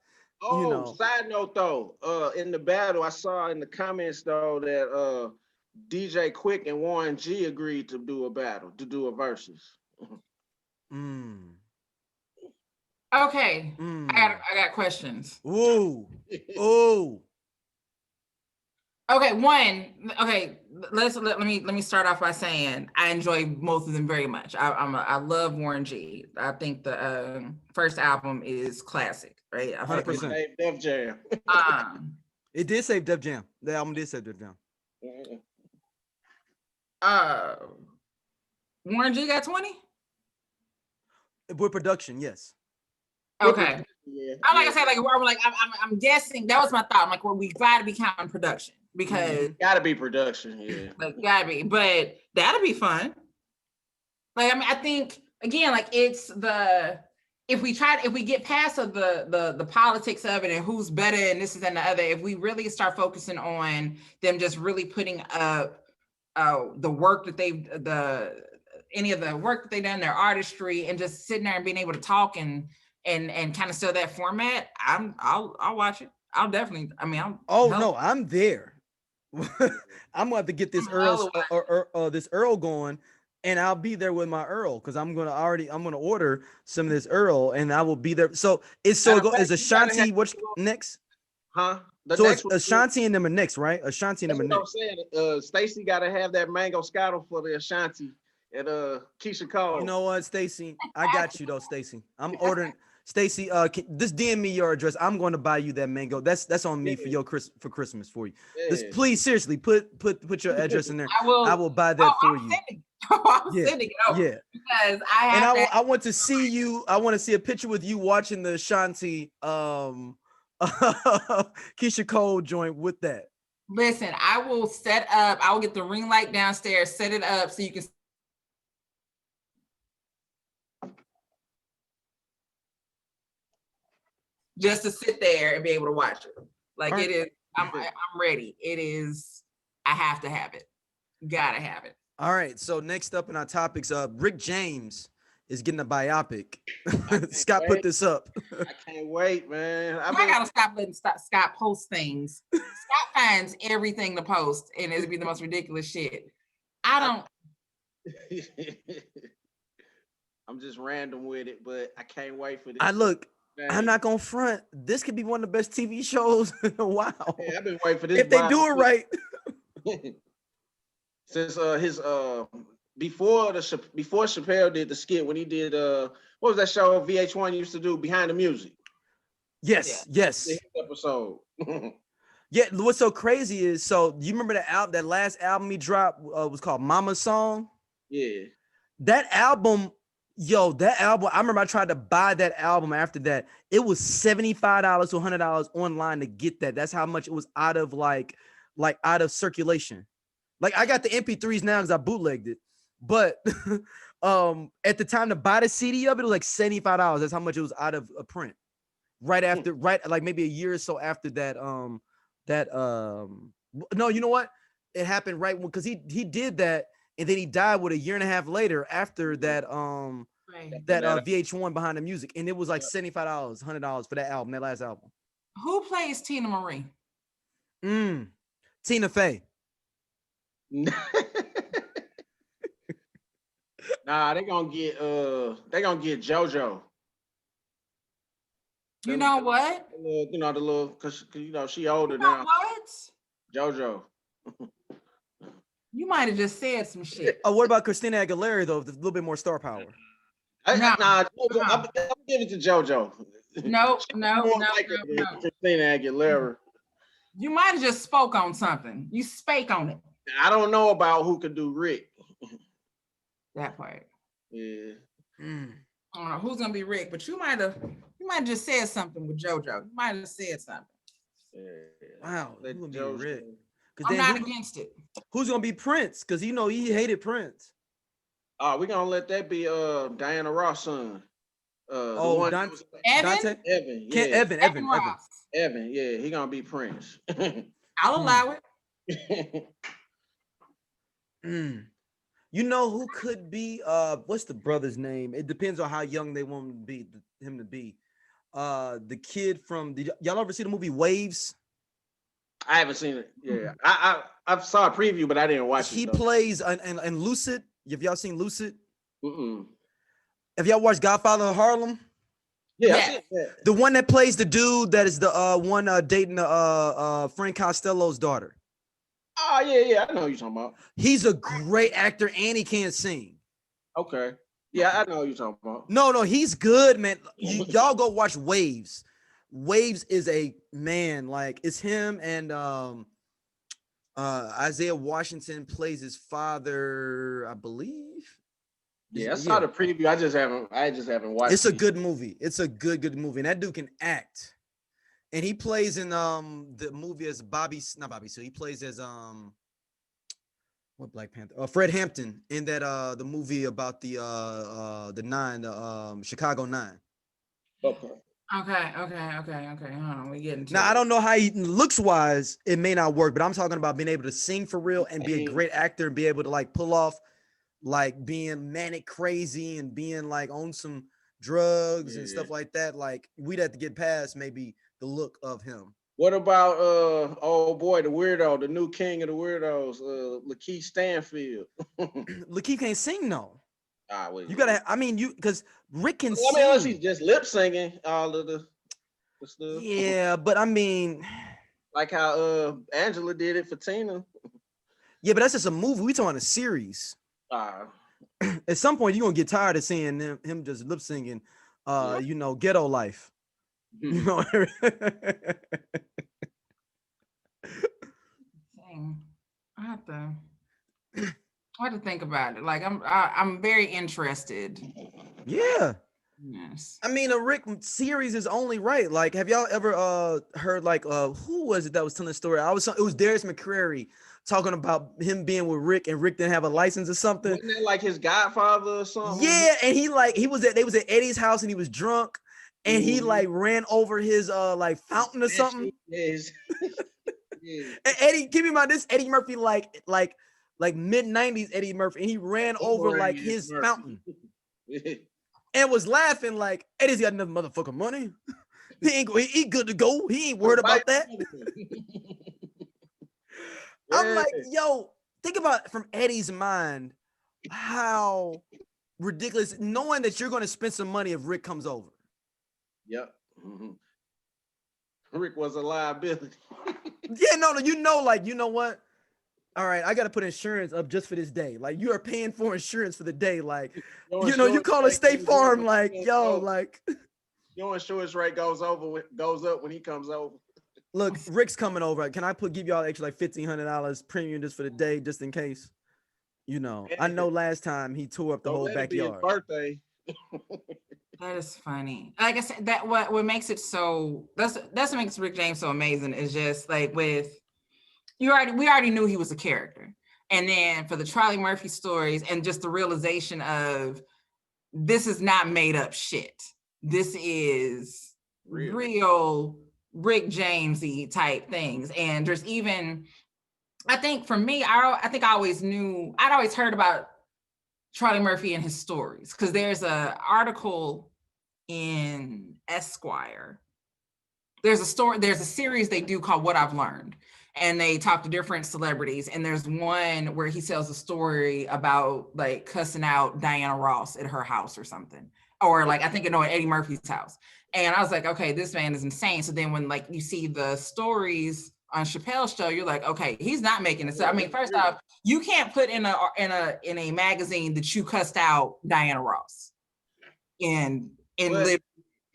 Oh, you know. Side note though, in the battle, I saw in the comments though that DJ Quick and Warren G agreed to do a battle, to do a versus. Okay, I got questions. Ooh. Okay, let me start off by saying I enjoy both of them very much. I love Warren G. I think the first album is classic, right? 100%. Def Jam. It did save Def Jam. The album did save Def Jam. Warren G got 20? With production, yes. Okay. I said, I'm guessing that was my thought. I'm like, well, we gotta be counting production because gotta be production, gotta be, but that'll be fun. Like, I mean, I think again, like it's if we get past of the politics of it and who's better and this is and the other, if we really start focusing on them just really putting up the work that any of the work that they've done, their artistry, and just sitting there and being able to talk and kind of sell that format, I'll watch it. I'll definitely. I mean, I'm there. I'm gonna have to get this Earl going, and I'll be there with my Earl because I'm gonna order some of this Earl, and I will be there. So is Ashanti what's next? Huh? It's Ashanti and them are next, right? Ashanti and them are next. I'm saying. Stacey got to have that mango scottle for the Ashanti at Keisha Cole. You know what, Stacey? I got you though, Stacey. I'm ordering. Stacey, just DM me your address. I'm going to buy you that mango. That's on me for Christmas for you. Just please, seriously, put your address in there. I will buy that for you. I'm sending it over. Yeah. Because I want to see you. I want to see a picture with you watching the Ashanti Keisha Cole joint with that. Listen, I will set up. I will get the ring light downstairs, set it up so you can. Just to sit there and be able to watch it. Like it is, I'm ready. It is, I have to have it. Gotta have it. All right. So next up in our topics, Rick James is getting a biopic. Scott put this up. I can't wait, man. I gotta stop letting Scott post things. Scott finds everything to post, and it'll be the most ridiculous shit. I don't. I'm just random with it, but I can't wait for this. I'm not gonna front. This could be one of the best TV shows in a while. Yeah, I've been waiting for this. If they do it right. Since before Chappelle did the skit when he did what was that show VH1 used to do, Behind the Music? Yes. The episode. Yeah, what's so crazy is, so you remember that last album he dropped was called Mama's Song? Yeah. That album, I remember I tried to buy that album after that. It was $75 to $100 online to get that. That's how much it was out of like out of circulation. Like I got the MP3s now because I bootlegged it. But at the time to buy the CD of it, was like $75. That's how much it was out of a print. Right like maybe a year or so after that. No, you know what? It happened right when, because he did that. And then he died a year and a half later after that VH1 Behind the Music. And it was like $75, $100 for that album, that last album. Who plays Tina Marie? Tina Fey. Nah, they're gonna get JoJo. You know what? Cause she older now. What? JoJo. You might have just said some shit. Oh, what about Christina Aguilera though? A little bit more star power. I'm gonna give it to JoJo. No. Christina Aguilera. You might have just spoke on something. You spake on it. I don't know about who could do Rick. That part. Yeah. I don't know who's gonna be Rick, but you might have just said something with JoJo. You might have said something. Yeah. Wow, who's gonna be Rick? I'm not against it. Who's gonna be Prince? Because he hated Prince. We're gonna let that be Diana Ross' son. Evan? Evan, yeah. Evan Ross. Evan, yeah, he gonna be Prince. I'll allow it. You know who could be? What's the brother's name? It depends on how young they want him to be. The kid from y'all ever see the movie Waves? I haven't seen it. Yeah, I saw a preview, but I didn't watch it. He plays and Lucid. Have y'all seen Lucid? Mm-mm. Have y'all watched Godfather of Harlem? Yeah. The one that plays the dude that is the one dating the Frank Costello's daughter. Oh yeah, I know who you're talking about. He's a great actor and he can't sing. Okay. Yeah, I know who you're talking about. No, he's good, man. Y'all go watch Waves. Waves is a man, like it's him and Isaiah Washington plays his father, I believe. Yeah, I saw the preview. I just haven't watched it. It's a good movie. It's a good movie. And that dude can act. And he plays in the movie as not Bobby. So he plays as what Black Panther? Fred Hampton in that the movie about the Chicago 9. Okay. Hold on, we getting to now. it. I don't know how he looks wise. It may not work, but I'm talking about being able to sing for real and be a great actor and be able to like pull off like being manic crazy and being like on some drugs and stuff like that. Like we'd have to get past maybe the look of him. What about oh boy, the weirdo, the new king of the weirdos, Lakeith Stanfield? Lakeith can't sing, no. Wait, you gotta. I mean, because Rick can sing. I mean, unless he's just lip singing all of the stuff. Yeah, but I mean, like how Angela did it for Tina. Yeah, but that's just a movie. We talking a series. At some point, you're gonna get tired of seeing him just lip singing. Ghetto Life. You know. Dang. I have to think about it. Like I'm very interested. Yeah. Yes. I mean, a Rick series is only right. Like, have y'all ever heard like who was it that was telling the story? It was Darius McCrary talking about him being with Rick and Rick didn't have a license or something. Wasn't that like his godfather or something? Yeah, and they was at Eddie's house and he was drunk and he like ran over his like fountain or something. Yes. And Eddie, keep in mind this Eddie Murphy like mid 90s Eddie Murphy, and he ran over like his fountain. And was laughing like Eddie's got enough motherfucking money. He good to go. He ain't worried about that. I'm like, yo, think about it from Eddie's mind, how ridiculous, knowing that you're going to spend some money if Rick comes over. Yep. Rick was a liability. Yeah, no, you know what? All right, I got to put insurance up just for this day. Like, you are paying for insurance for the day. Like, you call it State Farm, like, yo, like. Your insurance rate goes up when he comes over. Look, Rick's coming over. Can I give y'all extra like $1,500 premium just for the day, just in case? I know last time he tore up the whole backyard. Birthday. That is funny. Like I said, that what makes it so that's what makes Rick James so amazing is just like we already knew he was a character. And then for the Charlie Murphy stories and just the realization of this is not made up shit. This is real Rick Jamesy type things. And there's even, I think for me, I'd always heard about Charlie Murphy and his stories, because there's an article in Esquire. There's a series they do called What I've Learned, and they talk to different celebrities. And there's one where he tells a story about like cussing out Diana Ross at her house or something, or like I think at Eddie Murphy's house. And I was like, okay, this man is insane. So then when like you see the stories on Chappelle's show, you're like, okay, he's not making this up. I mean, first off, you can't put in a magazine that you cussed out Diana Ross and live,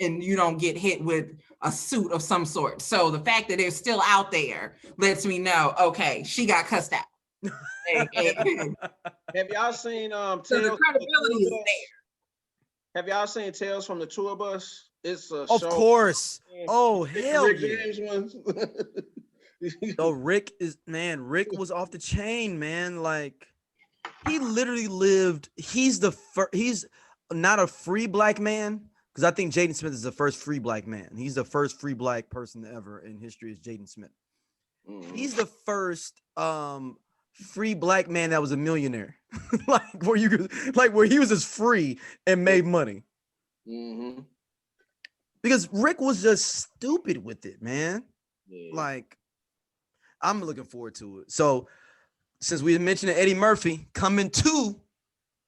and you don't get hit with a suit of some sort. So the fact that it's still out there lets me know, okay, she got cussed out. Have y'all seen so the credibility is there. Have y'all seen Tales from the Tour Bus? It's a of show. Course. Oh, hell Rick yeah. James one. So Rick was off the chain, man. Like, he literally lived. He's not a free black man, because I think Jaden Smith is the first free black man. He's the first free black person ever in history is Jaden Smith. He's the first free black man that was a millionaire. like where he was just free and made money. Mm-hmm. Because Rick was just stupid with it, man. Yeah. Like, I'm looking forward to it. So, since we mentioned Eddie Murphy coming to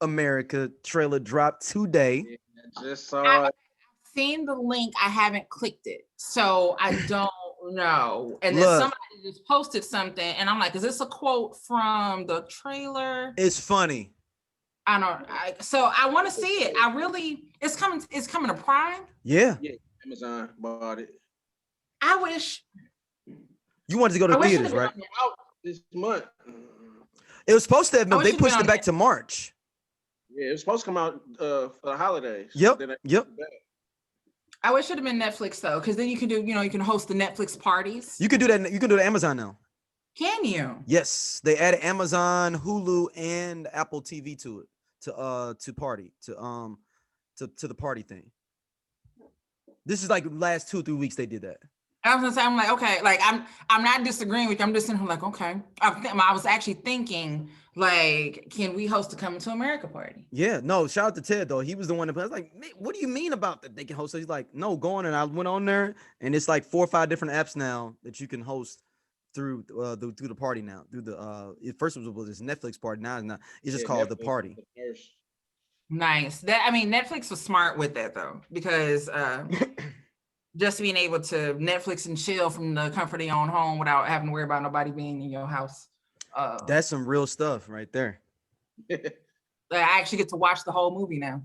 America, trailer dropped today. Yeah, just saw it. Seen the link. I haven't clicked it, so I don't know. And then somebody just posted something, and I'm like, "Is this a quote from the trailer?" It's funny. I don't. So I want to see it. I really. It's coming. It's coming to Prime. Yeah. Yeah. Amazon bought it. I wish. You wanted to go to theaters, right? Out this month. It was supposed to have been. They pushed it back to March. Yeah, it was supposed to come out for the holidays. Yep. Yep. I wish it had been Netflix though, because then you can do, you can host the Netflix parties. You can do that. You can do it Amazon now. Can you? Yes, they added Amazon, Hulu, and Apple TV to it to party to the party thing. This is like last 2-3 weeks they did that. I was gonna say, I'm like, okay, like I'm not disagreeing with you. I'm just sitting here like, okay. I was actually thinking, like, can we host a Coming to America party? Yeah, no, shout out to Ted though. He was the one that was like, what do you mean about that? They can host. So he's like, no, go on. And I went on there, and it's like 4 or 5 different apps now that you can host through the party now. Through the first was this Netflix party. Now it's just called Netflix the party. Nice. Netflix was smart with that though, because just being able to Netflix and chill from the comfort of your own home without having to worry about nobody being in your house. That's some real stuff right there. I actually get to watch the whole movie now.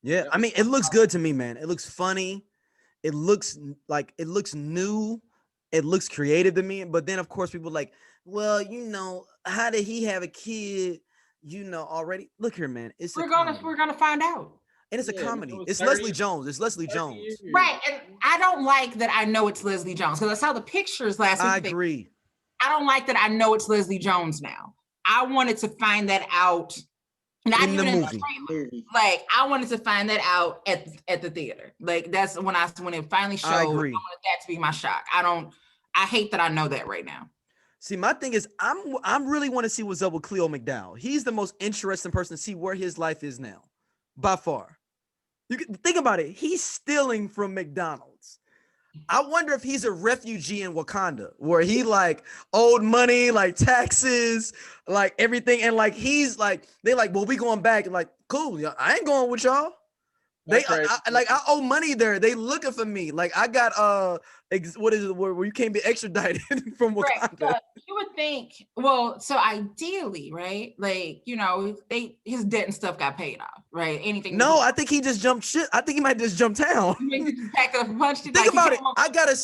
Yeah, I mean, it looks good to me, man. It looks funny. It looks new. It looks creative to me. But then, of course, people are like, well, how did he have a kid? Already. Look here, man. We're gonna find out. And it's a comedy. It's Leslie Jones. It's Leslie Jones. Right. And I don't like that I know it's Leslie Jones because I saw the pictures last week. I agree. I don't like that I know it's Leslie Jones now. I wanted to find that out. Not in even the in movie. the trailer. Like, I wanted to find that out at the theater. Like, that's when it finally showed. I wanted that to be my shock. I hate that I know that right now. See, my thing is, I'm really want to see what's up with Cleo McDowell. He's the most interesting person to see where his life is now, by far. You can think about it. He's stealing from McDonald's. I wonder if he's a refugee in Wakanda, where he like owed money, like taxes, like everything, and like he's like they like, well, we going back, and like, cool, I ain't going with y'all. I owe money there. They looking for me. Like I got what is it where you can't be extradited from Wakanda? Right. So you would think, well, so ideally, right? Like, his debt and stuff got paid off, right? Anything. No, I think he just jumped shit. I think he might just jump town. He just packed up a bunch. Think about it. I got a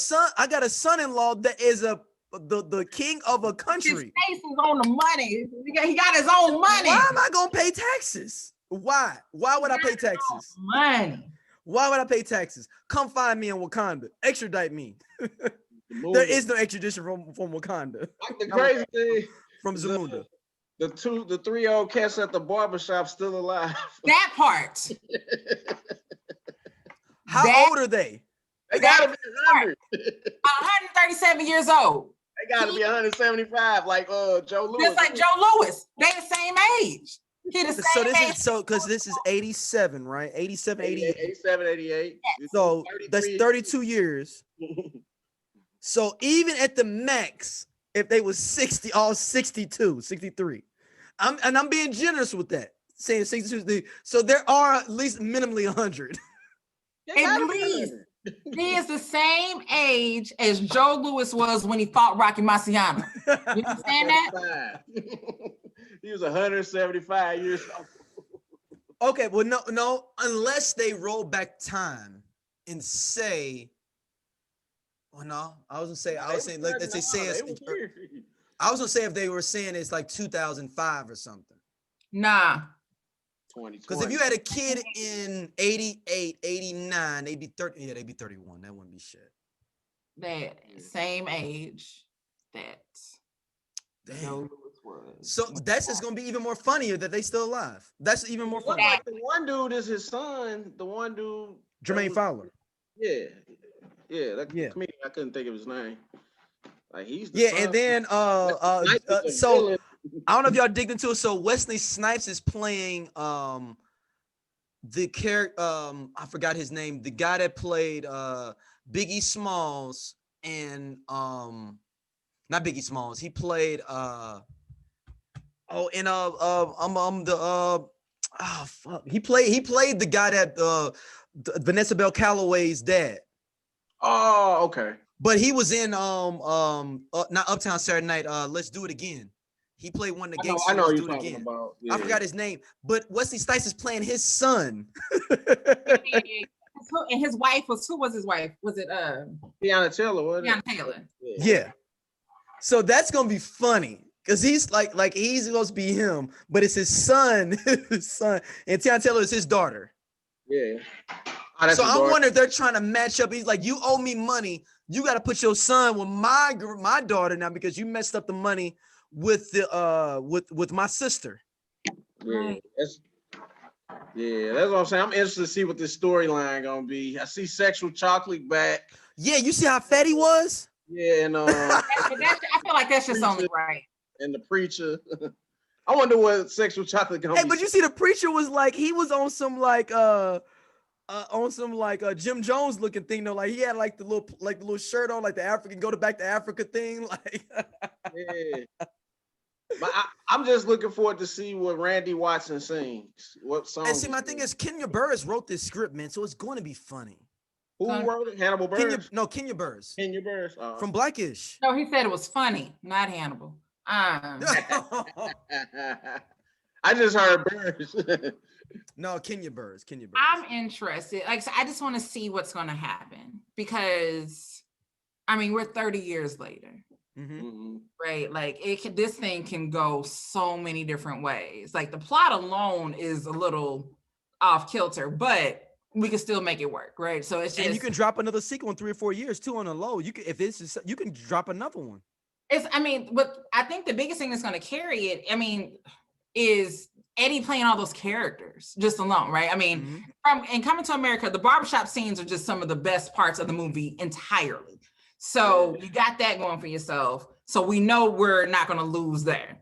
son-in-law that is the king of a country. His face is on the money. He got his own money. Why am I gonna pay taxes? Why? Why would I pay taxes? Money. Why would I pay taxes? Come find me in Wakanda. Extradite me. There is no extradition from Wakanda. The crazy thing from Zamunda. The 3 old cats at the barbershop still alive. That part. How old are they? They gotta be 100. 137 years old. They gotta be 175, like Joe Lewis. Just like Joe Lewis. They the same age. Because this is 87, right? 87, 88. 87, 88. So that's 32 years. So even at the max, if they was 60, all 62, 63. I'm being generous with that. Saying 62. So there are at least minimally 100. At least. He is the same age as Joe Lewis was when he fought Rocky Marciano. You understand that? He was 175 years old. Okay, well, no, unless they roll back time and say, well, no, I was saying like they say I was gonna say if they were saying it's like 2005 or something. Nah. Because if you had a kid in 88, 89, they'd be 30. Yeah, they'd be 31. That wouldn't be shit. That same age that Joe Lewis was. So that's just gonna be even more funnier that they still alive. That's even more funny. Like the one dude is his son. The one dude, Jermaine Fowler. Yeah. Comedian. I couldn't think of his name. Like he's the Yeah, son. and then so I don't know if y'all digged into it. So Wesley Snipes is playing the character, I forgot his name, the guy that played Biggie Smalls and not Biggie Smalls, he played he played the guy that Vanessa Bell Calloway's dad. Oh, okay. But he was in not Uptown Saturday Night, Let's Do It Again. He played one of the gangsters. I know Let's you're Do It talking Again. about. Yeah. I forgot his name, but Wesley Snipes is playing his son. And his wife was, who was his wife? Was it Tiana Taylor? Tiana Taylor. Yeah. So that's gonna be funny because he's like he's supposed to be him, but it's his son, his son, and Tiana Taylor is his daughter. Yeah. So I wonder if they're trying to match up. He's like, you owe me money. You got to put your son with my daughter now because you messed up the money with the with my sister. Yeah, that's what I'm saying. I'm interested to see what this storyline gonna be. I see Sexual Chocolate back. Yeah, you see how fat he was? Yeah, and I feel like that's just only right. And the preacher. I wonder what Sexual Chocolate gonna be. Hey, but you see, the preacher was like, he was on some Jim Jones looking thing though. Like he had like the little shirt on, like the African back to Africa thing. Like yeah. But I'm just looking forward to see what Randy Watson sings. What song? And see, my thing is Kenya Burris wrote this script, man, so it's going to be funny. Who wrote it? Hannibal Buress? Kenya Burris. Kenya Burris. From Blackish. No, he said it was funny, not Hannibal. I just heard Burris. No, Kenya Burris. I'm interested. Like, so I just want to see what's going to happen because, I mean, we're 30 years later. Mm-hmm. Right, like this thing can go so many different ways. Like the plot alone is a little off kilter, but we can still make it work, right? So it's just, and you can drop another sequel in 3 or 4 years too on the low. You can, if it's just, you can drop another one. But I think the biggest thing that's going to carry it, is Eddie playing all those characters just alone, right? I mean, from and Coming to America, the barbershop scenes are just some of the best parts of the movie entirely. So you got that going for yourself. So we know we're not going to lose there.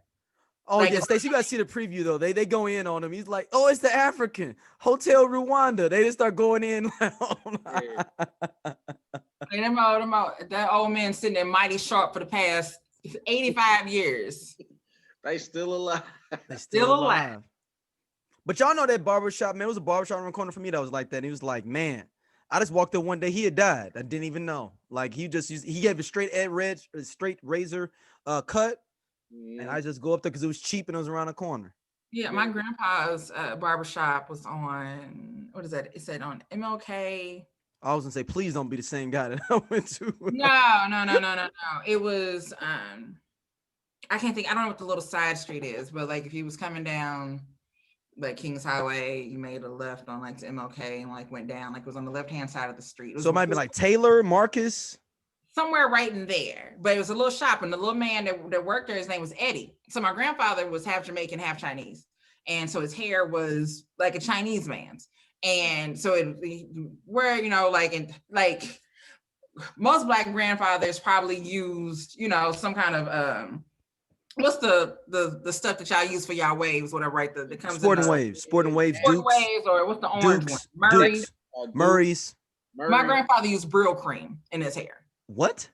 Oh, like, yeah, Stacey, you got to see the preview, though. They go in on him. He's like, oh, it's the African. Hotel Rwanda. They just start going in. That old man sitting there mighty sharp for the past 85 years. They still alive. They still alive. But y'all know that barbershop, man. It was a barbershop around the corner for me that was like that. And he was like, man, I just walked in one day. He had died. I didn't even know. Like he gave a straight razor cut. And I just go up there because it was cheap and it was around the corner. Yeah, my grandpa's barbershop was on, what is that? It said on MLK. I was gonna say, please don't be the same guy that I went to. No. It was I can't think. I don't know what the little side street is, but like if he was coming down like Kings Highway, you made a left on like to MLK and like went down, like it was on the left hand side of the street. So it might be like Taylor, Marcus. Somewhere right in there, but it was a little shop, and the little man that worked there, his name was Eddie. So my grandfather was half Jamaican, half Chinese, and so his hair was like a Chinese man's, and so like most Black grandfathers probably used some kind of what's the stuff that y'all use for y'all waves, whatever, right? That comes Sporting Waves, Dukes, Waves, or what's the orange one? Murray's. My grandfather used Brill cream in his hair. What?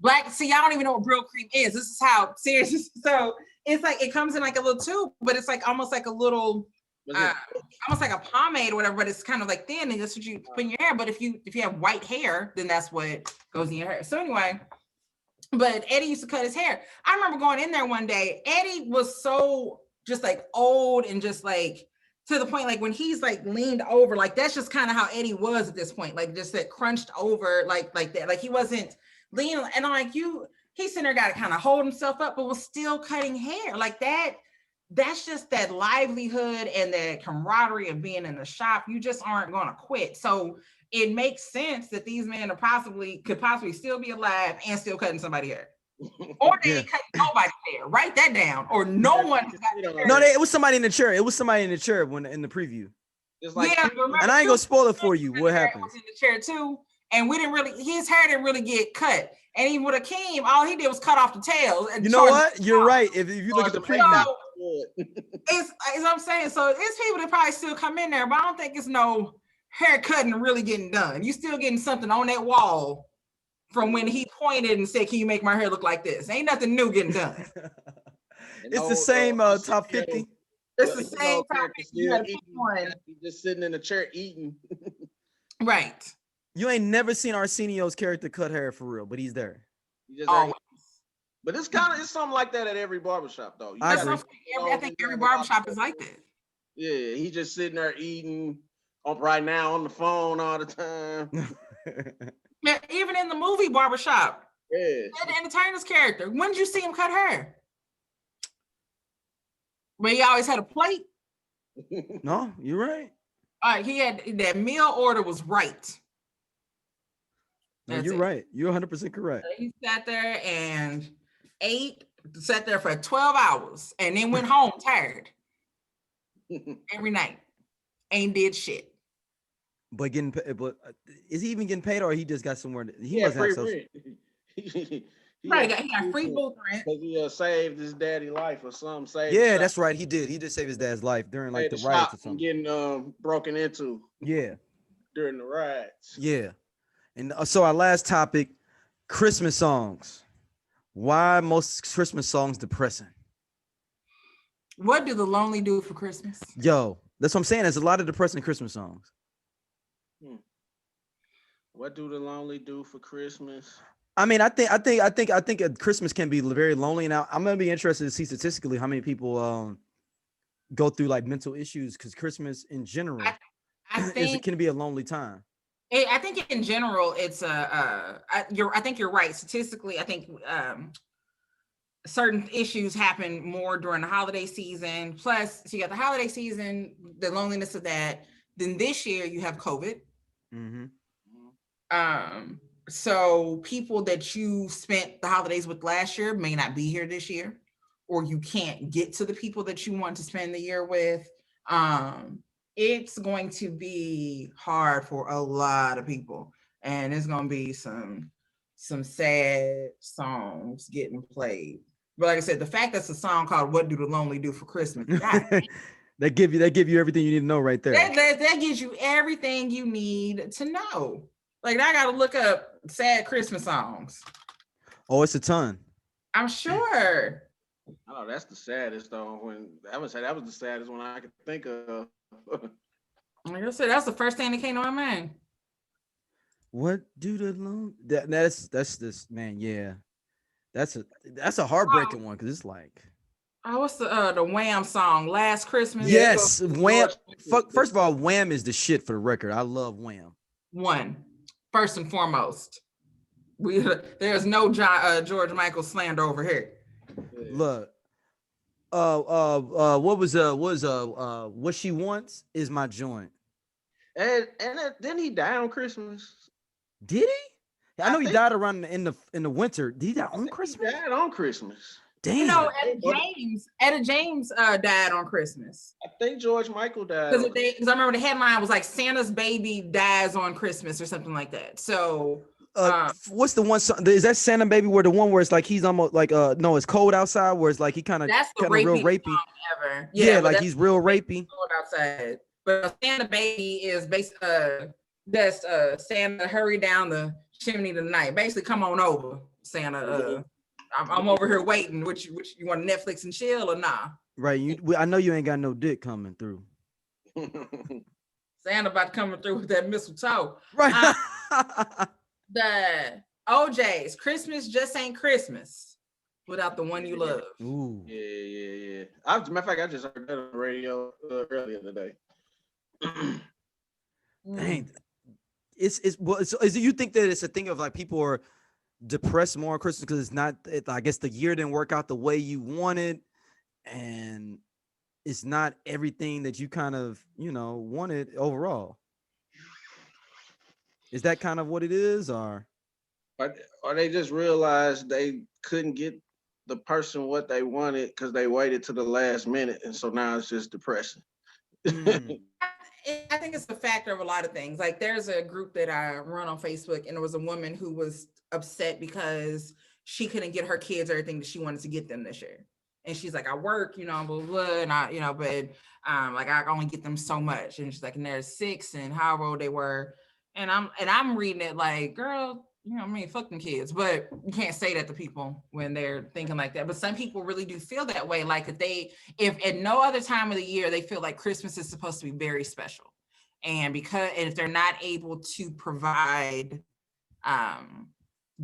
Black, see, y'all don't even know what Brill cream is. This is how serious. So it's like it comes in like a little tube, but it's like almost like a little, almost like a pomade or whatever. But it's kind of like thin, and that's what you put in your hair. But if you have white hair, then that's what goes in your hair. So anyway, but Eddie used to cut his hair. I remember going in there one day. Eddie was so just like old and just like to the point, like when he's like leaned over, like that's just kind of how Eddie was at this point, like just that crunched over, like that, like he wasn't leaning. And I'm like, he's sitting there, got to kind of hold himself up, but was still cutting hair like that. That's just that livelihood and that camaraderie of being in the shop. You just aren't going to quit. So it makes sense that these men could possibly still be alive and still cutting somebody's hair. Or they ain't cutting nobody's hair. Write that down. Or no one has got hair. No, it was somebody in the chair. It was somebody in the chair when in the preview. It's like, and I ain't gonna spoil it for you. What happened? Was in the chair too, and his hair didn't really get cut. And even with Akeem, all he did was cut off the tails. And you know what? You're right. If you look at the preview, it's what I'm saying. So it's people that probably still come in there, but I don't think it's no hair cutting really getting done. You still getting something on that wall from when he pointed and said, "Can you make my hair look like this?" Ain't nothing new getting done. It's the same top 50. It's the same top 50. You gotta pick one. Just sitting in a chair eating. Right. You ain't never seen Arsenio's character cut hair for real, but he's there. But it's something like that at every barbershop, though. I agree. I think every barbershop is like that. Yeah, he just sitting there eating right now on the phone all the time. Yeah, even in the movie Barbershop. Yeah. The entertainer's character. When did you see him cut hair? But he always had a plate. No, you're right. All right, he had that meal order was right. No, you're right. You're 100% correct. He sat there and sat there for 12 hours and then went home tired every night. Ain't did shit. But is he even getting paid, or he just got somewhere? He must have free rent. he got free booth rent because he saved his daddy life or something. Yeah, that's right. He did. He did save his dad's life during like the riots or something. Getting broken into. Yeah. During the riots. Yeah. And so our last topic, Christmas songs. Why most Christmas songs depressing? What do the lonely do for Christmas? Yo, that's what I'm saying. There's a lot of depressing Christmas songs. What do the lonely do for Christmas? I mean, I think Christmas can be very lonely. Now, I'm gonna be interested to see statistically how many people go through like mental issues, because Christmas in general, I think it can be a lonely time. I think in general, it's I think you're right. Statistically, I think certain issues happen more during the holiday season. Plus, so you got the holiday season, the loneliness of that. Then this year you have COVID. Mm-hmm. So people that you spent the holidays with last year may not be here this year, or you can't get to the people that you want to spend the year with. It's going to be hard for a lot of people, and it's going to be some sad songs getting played. But like I said, the fact that's a song called "What Do the Lonely Do for Christmas," They give you everything you need to know right there. That gives you everything you need to know. Like, I got to look up sad Christmas songs. Oh, it's a ton. I'm sure. Oh, that's the saddest though. That was the saddest one I could think of. Like I said, that's the first thing that came to my mind. What do the long? That's this man. Yeah, that's a heartbreaking one, because it's like. Oh, what's the Wham song? Last Christmas. Yes, Wham. First of all, Wham is the shit for the record. I love Wham. First and foremost, there's no George Michael slander over here. Look, what she wants is my joint. And didn't he die on Christmas? Did he? I know he died around in the winter. Did he die on Christmas? He died on Christmas. Damn. You know, Etta James died on Christmas. I think George Michael died. Because I remember the headline was like Santa's baby dies on Christmas or something like that. So what's the one song? Is that Santa Baby where the one where it's like he's almost like no, it's cold outside, where it's like he kind of real rapey song ever. Yeah, like he's real rapey. Cold outside. But Santa Baby is that's Santa hurry down the chimney tonight. Basically, come on over, Santa. I'm over here waiting. Which you want Netflix and chill or nah? Right. I know you ain't got no dick coming through. Santa about coming through with that mistletoe. Right. The OJ's Christmas just ain't Christmas without the one you love. Ooh. Yeah. As a matter of fact, I just heard that on the radio earlier today. Dang. Is you think that it's a thing of like people are depressed more on Christmas because it's not, I guess the year didn't work out the way you wanted, and it's not everything that you kind of wanted overall? Is that kind of what it is, or they just realized they couldn't get the person what they wanted because they waited to the last minute, and so now it's just depressing. I think it's a factor of a lot of things. Like there's a group that I run on Facebook, and there was a woman who was upset because she couldn't get her kids everything that she wanted to get them this year. And she's like, I work, blah, blah, blah, and I, but like I only get them so much. And she's like, and they're 6 and however old they were. And I'm reading it like, girl, fuck them kids. But you can't say that to people when they're thinking like that. But some people really do feel that way. Like if at no other time of the year, they feel like Christmas is supposed to be very special. And if they're not able to provide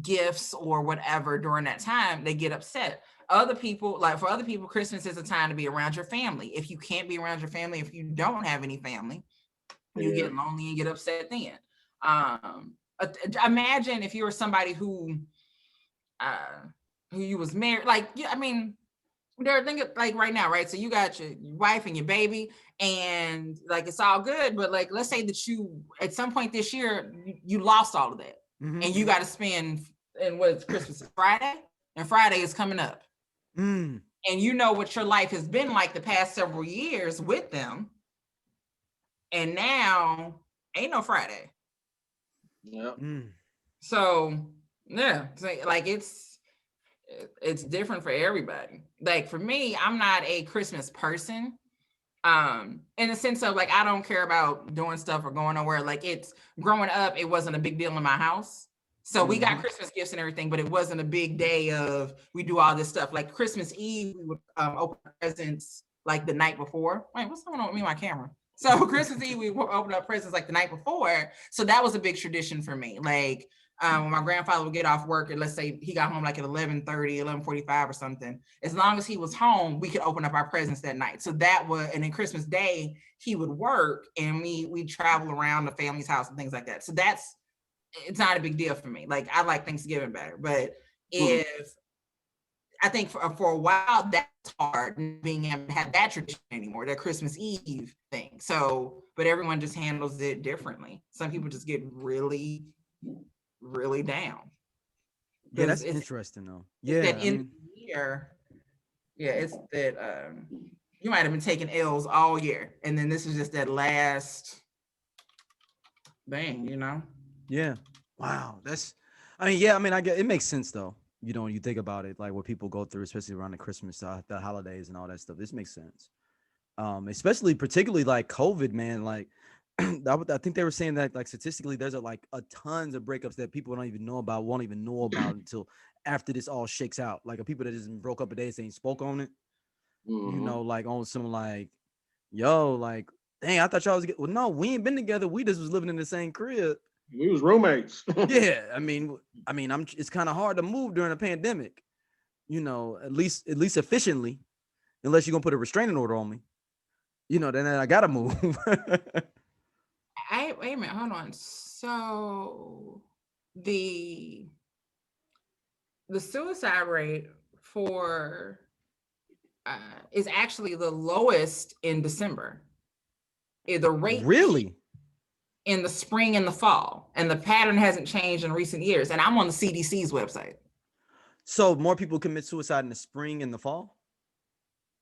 gifts or whatever during that time, they get upset. For other people, Christmas is a time to be around your family. If you can't be around your family, if you don't have any family, you get lonely and get upset then. Imagine if you were somebody who you was married, they're thinking like right now, right? So you got your wife and your baby, and like it's all good, but like let's say that you at some point this year you lost all of that, and you got to spend, and what's Christmas is Friday, and Friday is coming up, and what your life has been like the past several years with them, and now ain't no Friday. Yep. So yeah, like it's different for everybody. Like for me, I'm not a Christmas person. In the sense of like I don't care about doing stuff or going nowhere. Like it's growing up, it wasn't a big deal in my house. So we got Christmas gifts and everything, but it wasn't a big day of we do all this stuff. Like Christmas Eve, we would open presents like the night before. Wait, what's going on with me and my camera? So Christmas Eve, we opened up presents like the night before. So that was a big tradition for me. Like when my grandfather would get off work, and let's say he got home like at 11:30, 11:45 or something, as long as he was home, we could open up our presents that night. So that was, and then Christmas Day, he would work and we'd travel around the family's house and things like that. So it's not a big deal for me. Like I like Thanksgiving better, but I think for a while that's hard being able to have that tradition anymore, that Christmas Eve thing. So, but everyone just handles it differently. Some people just get really, really down. Yeah, that's interesting though. Yeah, that end of the year. Yeah, it's that you might have been taking L's all year, and then this is just that last bang, Yeah. Wow. I get it makes sense though. When you think about it, like what people go through, especially around the Christmas, the holidays and all that stuff. This makes sense. Especially particularly like COVID, man. Like I think they were saying that like statistically there's a tons of breakups that people don't even know about, won't even know about until after this all shakes out. Like people that just broke up a day, ain't spoke on it. Like on some like, yo, like, dang, I thought y'all was well, no, we ain't been together. We just was living in the same crib. We was roommates. Yeah, I mean, it's kind of hard to move during a pandemic, at least efficiently, unless you're gonna put a restraining order on me, then I gotta move. Wait a minute, hold on. So the suicide rate for is actually the lowest in December. The rate really in the spring and the fall, and the pattern hasn't changed in recent years. And I'm on the CDC's website. So more people commit suicide in the spring and the fall?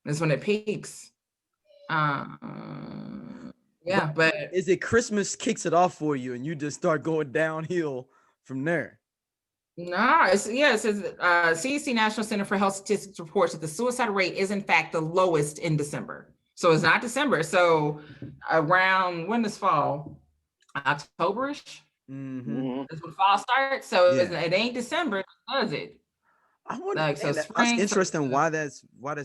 That's when it peaks. Yeah, but is it Christmas kicks it off for you and you just start going downhill from there? No, it says CDC National Center for Health Statistics reports that the suicide rate is in fact the lowest in December. So it's not December. So around when does fall? October-ish. That's when fall starts. So it ain't December, does it? I wonder. Like, so spring, that's interesting. Why that's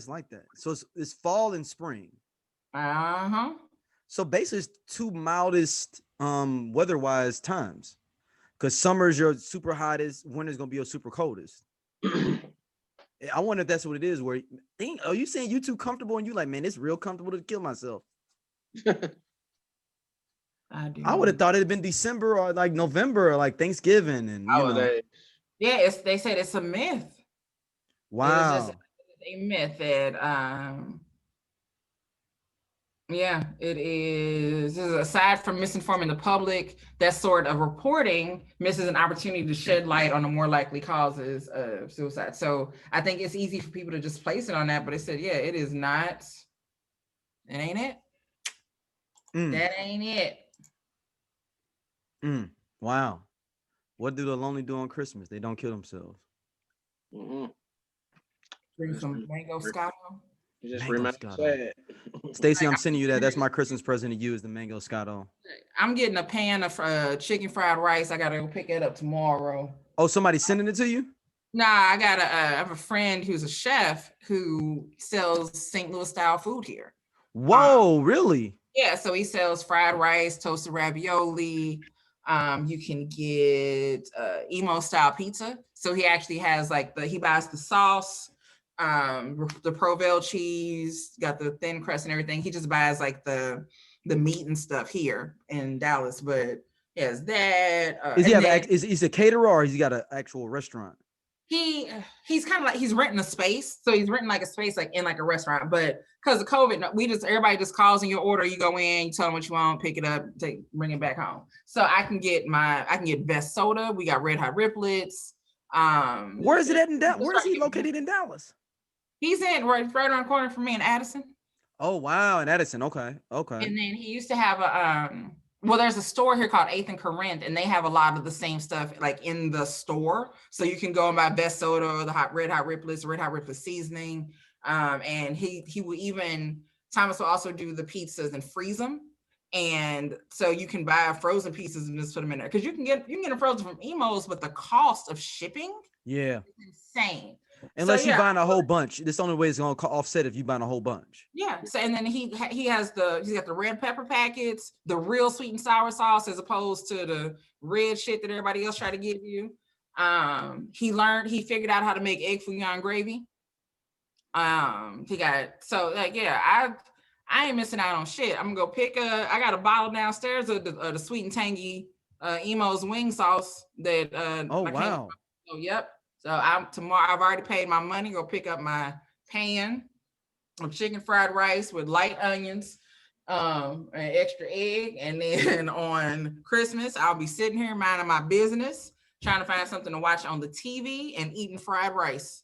like that. So it's fall and spring. So basically, it's two mildest weather-wise times. Because summer's your super hottest, winter's gonna be your super coldest. I wonder if that's what it is. Where are you saying you too comfortable and you like, man, it's real comfortable to kill myself? I would have thought it'd been December or like November or like Thanksgiving and Yeah, they said it's a myth. Wow, it's just a myth that yeah, it is. Aside from misinforming the public, that sort of reporting misses an opportunity to shed light on the more likely causes of suicide. So I think it's easy for people to just place it on that, but it said, yeah, it is not. It ain't it. That ain't it. Wow. What do the lonely do on Christmas? They don't kill themselves. Drink some mango scotto. You just remain sad. Stacey, I'm sending you that. That's my Christmas present to you is the mango scotto. I'm getting a pan of chicken fried rice. I gotta go pick it up tomorrow. Oh, somebody's sending it to you? Nah, I have a friend who's a chef who sells St. Louis style food here. Whoa, really? Yeah, so he sells fried rice, toasted ravioli. You can get emo style pizza. So he actually has he buys the sauce, the Provel cheese, got the thin crust and everything. He just buys like the meat and stuff here in Dallas, but he has that. Is he a caterer or has he got an actual restaurant? He's kind of like he's renting a space, so he's renting like a space like in like a restaurant. But because of COVID, everybody just calls in your order. You go in, you tell them what you want, pick it up, bring it back home. So I can get best soda. We got red hot riplets. Where is it at in Dallas? Where is he located in Dallas? He's right around the corner from me in Addison. Oh wow, in Addison. Okay. And then he used to have there's a store here called 8th and Corinth, and they have a lot of the same stuff like in the store. So you can go and buy best soda, the red hot riplet seasoning. And he will Thomas will also do the pizzas and freeze them. And so you can buy frozen pizzas and just put them in there. Because you can get them frozen from Emo's, but the cost of shipping is insane. Unless you're buying a whole bunch. This the only way it's gonna offset if you're buying a whole bunch. Yeah. So and then he's got the red pepper packets, the real sweet and sour sauce, as opposed to the red shit that everybody else try to give you. He figured out how to make egg fouillon gravy. I ain't missing out on shit. I'm gonna go I got a bottle downstairs of the sweet and tangy Emo's wing sauce that wow. Yep. So tomorrow I've already paid my money. Go pick up my pan of chicken fried rice with light onions, an extra egg, and then on Christmas I'll be sitting here minding my business, trying to find something to watch on the TV and eating fried rice,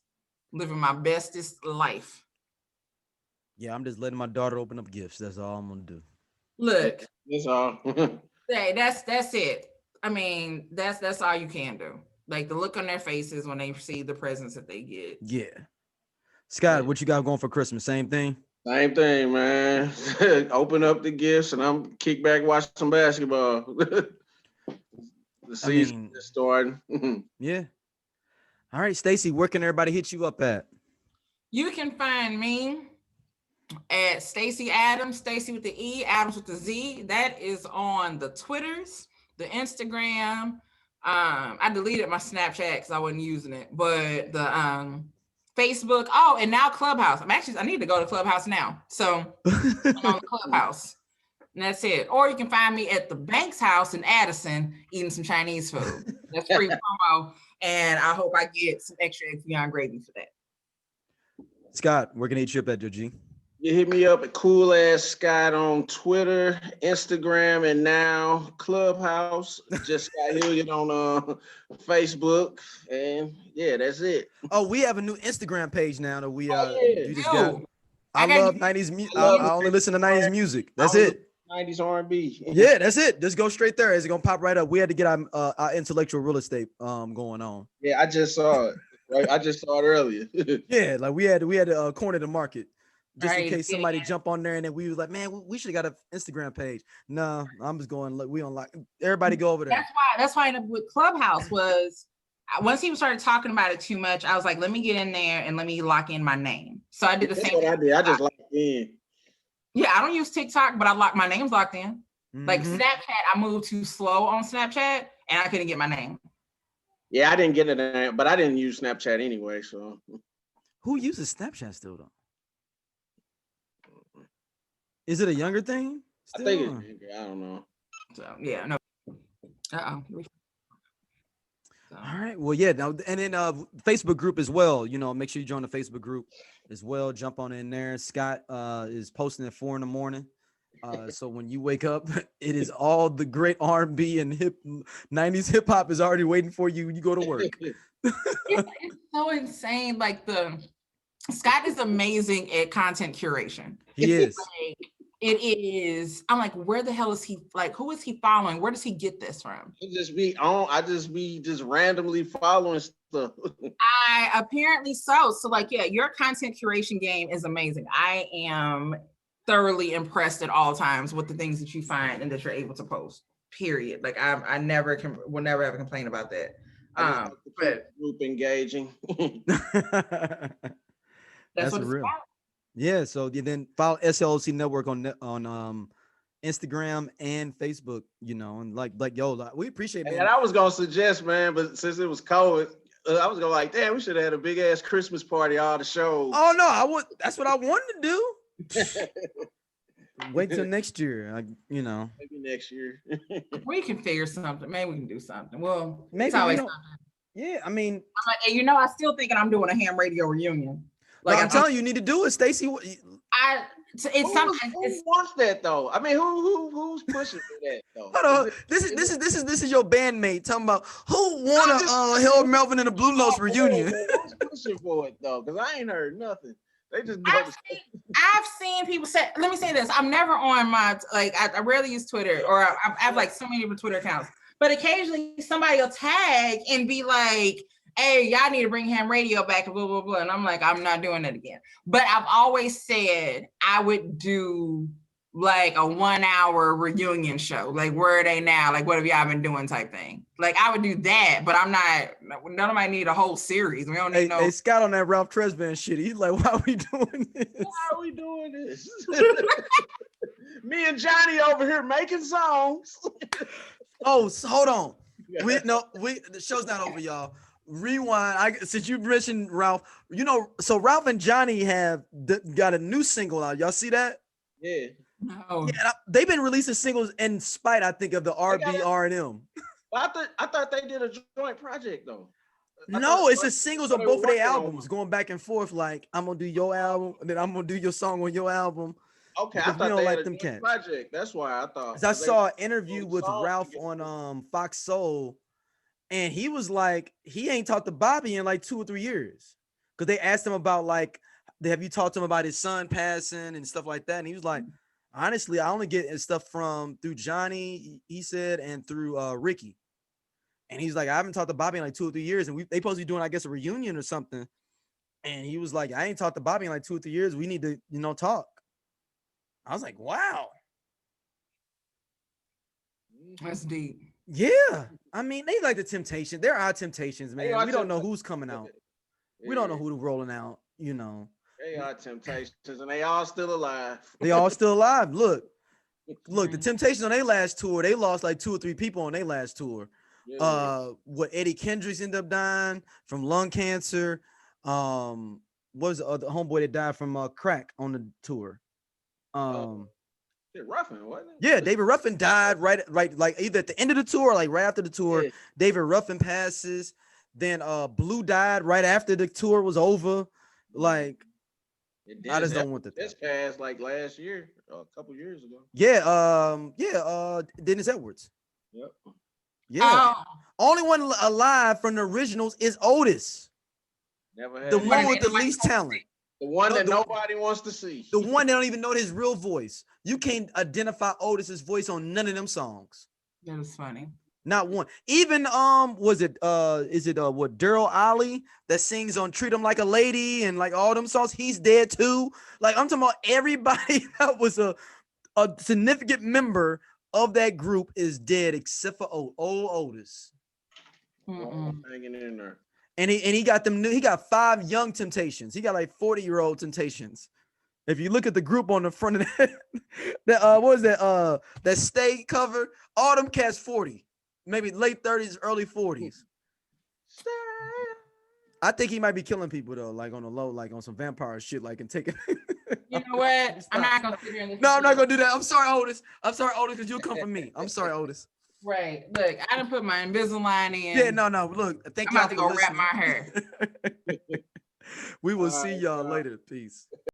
living my bestest life. Yeah, I'm just letting my daughter open up gifts. That's all I'm gonna do. Look, that's all. Hey, that's it. I mean, that's all you can do. Like the look on their faces when they receive the presents that they get. Yeah. Scott, what you got going for Christmas? Same thing? Same thing, man. Open up the gifts and I'm kick back, watch some basketball. The season is starting. Yeah. All right, Stacey, where can everybody hit you up at? You can find me at Stacey Adams, Stacey with the E, Adams with the Z. That is on the Twitters, the Instagram. I deleted my Snapchat because I wasn't using it, but the Facebook. Oh, and now Clubhouse. I need to go to Clubhouse now. So I'm on Clubhouse. And that's it. Or you can find me at the Banks House in Addison eating some Chinese food. That's free promo. And I hope I get some extra Evian gravy for that. Scott, where can I hit you up at, Joe G? You hit me up at Cool Ass Scott on Twitter, Instagram, and now Clubhouse. Just Scott Hilliard on Facebook, and yeah, that's it. Oh, we have a new Instagram page now that we you just got. I love 90s music. I only listen to 90s music. That's it. 90s R&B. Yeah, that's it. Just go straight there. It's gonna pop right up. We had to get our intellectual real estate going on. Yeah, I just saw it. Right, I just saw it earlier. Yeah, like we had to corner the market. Just in case somebody jump on there and then we was like, man, we should have got an Instagram page. No, I'm just going, look, we on like everybody go over there. That's why I ended up with Clubhouse was once he started talking about it too much, I was like, let me get in there and let me lock in my name. So I did the same. What I did. I just locked in. Yeah, I don't use TikTok, but my name's locked in. Mm-hmm. Like Snapchat, I moved too slow on Snapchat and I couldn't get my name. Yeah, I didn't get it, but I didn't use Snapchat anyway. So who uses Snapchat still though? Is it a younger thing? Still? I think it's, I don't know. So yeah, no. All right. Well, yeah. Now and then Facebook group as well. You know, make sure you join the Facebook group as well. Jump on in there. Scott is posting at 4 a.m. So when you wake up, it is all the great R&B and 90s hip hop is already waiting for you. You go to work. It's so insane. Like Scott is amazing at content curation. He is. It is. I'm like, where the hell is he? Like, who is he following? Where does he get this from? I just be randomly following stuff. I apparently so. So like, yeah, your content curation game is amazing. I am thoroughly impressed at all times with the things that you find and that you're able to post. Period. Like I will never ever complain about that. But group engaging. That's what it's real. about. Yeah, so you then follow SLC Network on Instagram and Facebook, and like we appreciate it. And I was gonna suggest, man, but since it was COVID, I was gonna like, damn, we should have had a big ass Christmas party, all the shows. Oh no, that's what I wanted to do. Wait till next year, Maybe next year. We can figure something. Maybe we can do something. Well, maybe it's always something. Yeah, I mean, I'm like, I still thinking I'm doing a ham radio reunion. Like I'm telling you, need to do it, Stacey. It's something. Who wants that though? I mean, who's pushing for that though? Hold on. This is your bandmate talking about who wanna Harold Melvin and the Blue Notes reunion. Who's pushing for it though? Because I ain't heard nothing. They just. I've seen people say. Let me say this. I'm never on my I rarely use Twitter, or I have like so many different Twitter accounts. But occasionally somebody will tag and be like, hey, y'all need to bring ham radio back and blah, blah, blah. And I'm like, I'm not doing that again. But I've always said I would do like a 1 hour reunion show. Like, where are they now? Like, what have y'all been doing type thing? Like, I would do that, but I'm not, nobody need a whole series. We don't need Hey, Scott on that Ralph Tresvant shit. He's like, why are we doing this? Why are we doing this? Me and Johnny over here making songs. Oh, so hold on. The show's not over, y'all. Rewind. Since you mentioned Ralph, so Ralph and Johnny have got a new single out. Y'all see that? Yeah. No. Yeah, they've been releasing singles in spite, I think, of the R&M. I thought they did a joint project though. No, it's the singles on both of their albums, going back and forth. Like, I'm gonna do your album, and then I'm gonna do your song on your album. Okay, I thought we don't like them cats. Project. That's why I thought. I saw an interview with Ralph on Fox Soul, and he was like, he ain't talked to Bobby in like 2 or 3 years, because they asked him about like, have you talked to him about his son passing and stuff like that, and he was like, honestly, I only get stuff through Johnny, he said, and through Ricky. And he's like, I haven't talked to Bobby in like 2 or 3 years, and they supposed to be doing, I guess, a reunion or something. And he was like, I ain't talked to Bobby in like 2 or 3 years. We need to, talk. I was like, wow. That's deep. Yeah. I mean, they like the Temptations. There are Temptations, man. We don't know who's coming out. Yeah. We don't know who's rolling out, They are Temptations, and they all still alive. They all still alive. Look, the Temptations on their last tour, they lost like 2 or 3 people on their last tour. Yeah. What Eddie Kendricks ended up dying from lung cancer. What was the other homeboy that died from crack on the tour? Ruffin, wasn't it? Yeah, David Ruffin died right, like either at the end of the tour or like right after the tour. Yeah. David Ruffin passes. Then Blue died right after the tour was over. Like, I just don't want that. This passed like last year, a couple years ago. Yeah, Dennis Edwards. Yep. Yeah. Only one alive from the originals is Otis. Never had the one with the least talent. The one that nobody wants to see. The one that don't even know his real voice. You can't identify Otis's voice on none of them songs. That was funny. Not one. Even is it Daryl Ollie that sings on Treat 'Em Like a Lady and like all them songs? He's dead too. Like, I'm talking about everybody that was a significant member of that group is dead except for old Otis. Hanging in there. And he got them new. He got 5 young Temptations. He got like 40-year-old Temptations. If you look at the group on the front of that, what was that? That Stay cover. All them cats 40, maybe late 30s, early 40s. I think he might be killing people though, like on the low, like on some vampire shit, like and taking. You know what? I'm not gonna sit here and No, I'm not gonna do that. I'm sorry, Otis, because you'll come from me. I'm sorry, Otis. Right. Look, I didn't put my Invisalign in. Yeah, no. Look, thank you. I'm about to go wrap my hair. We will see y'all later. Peace.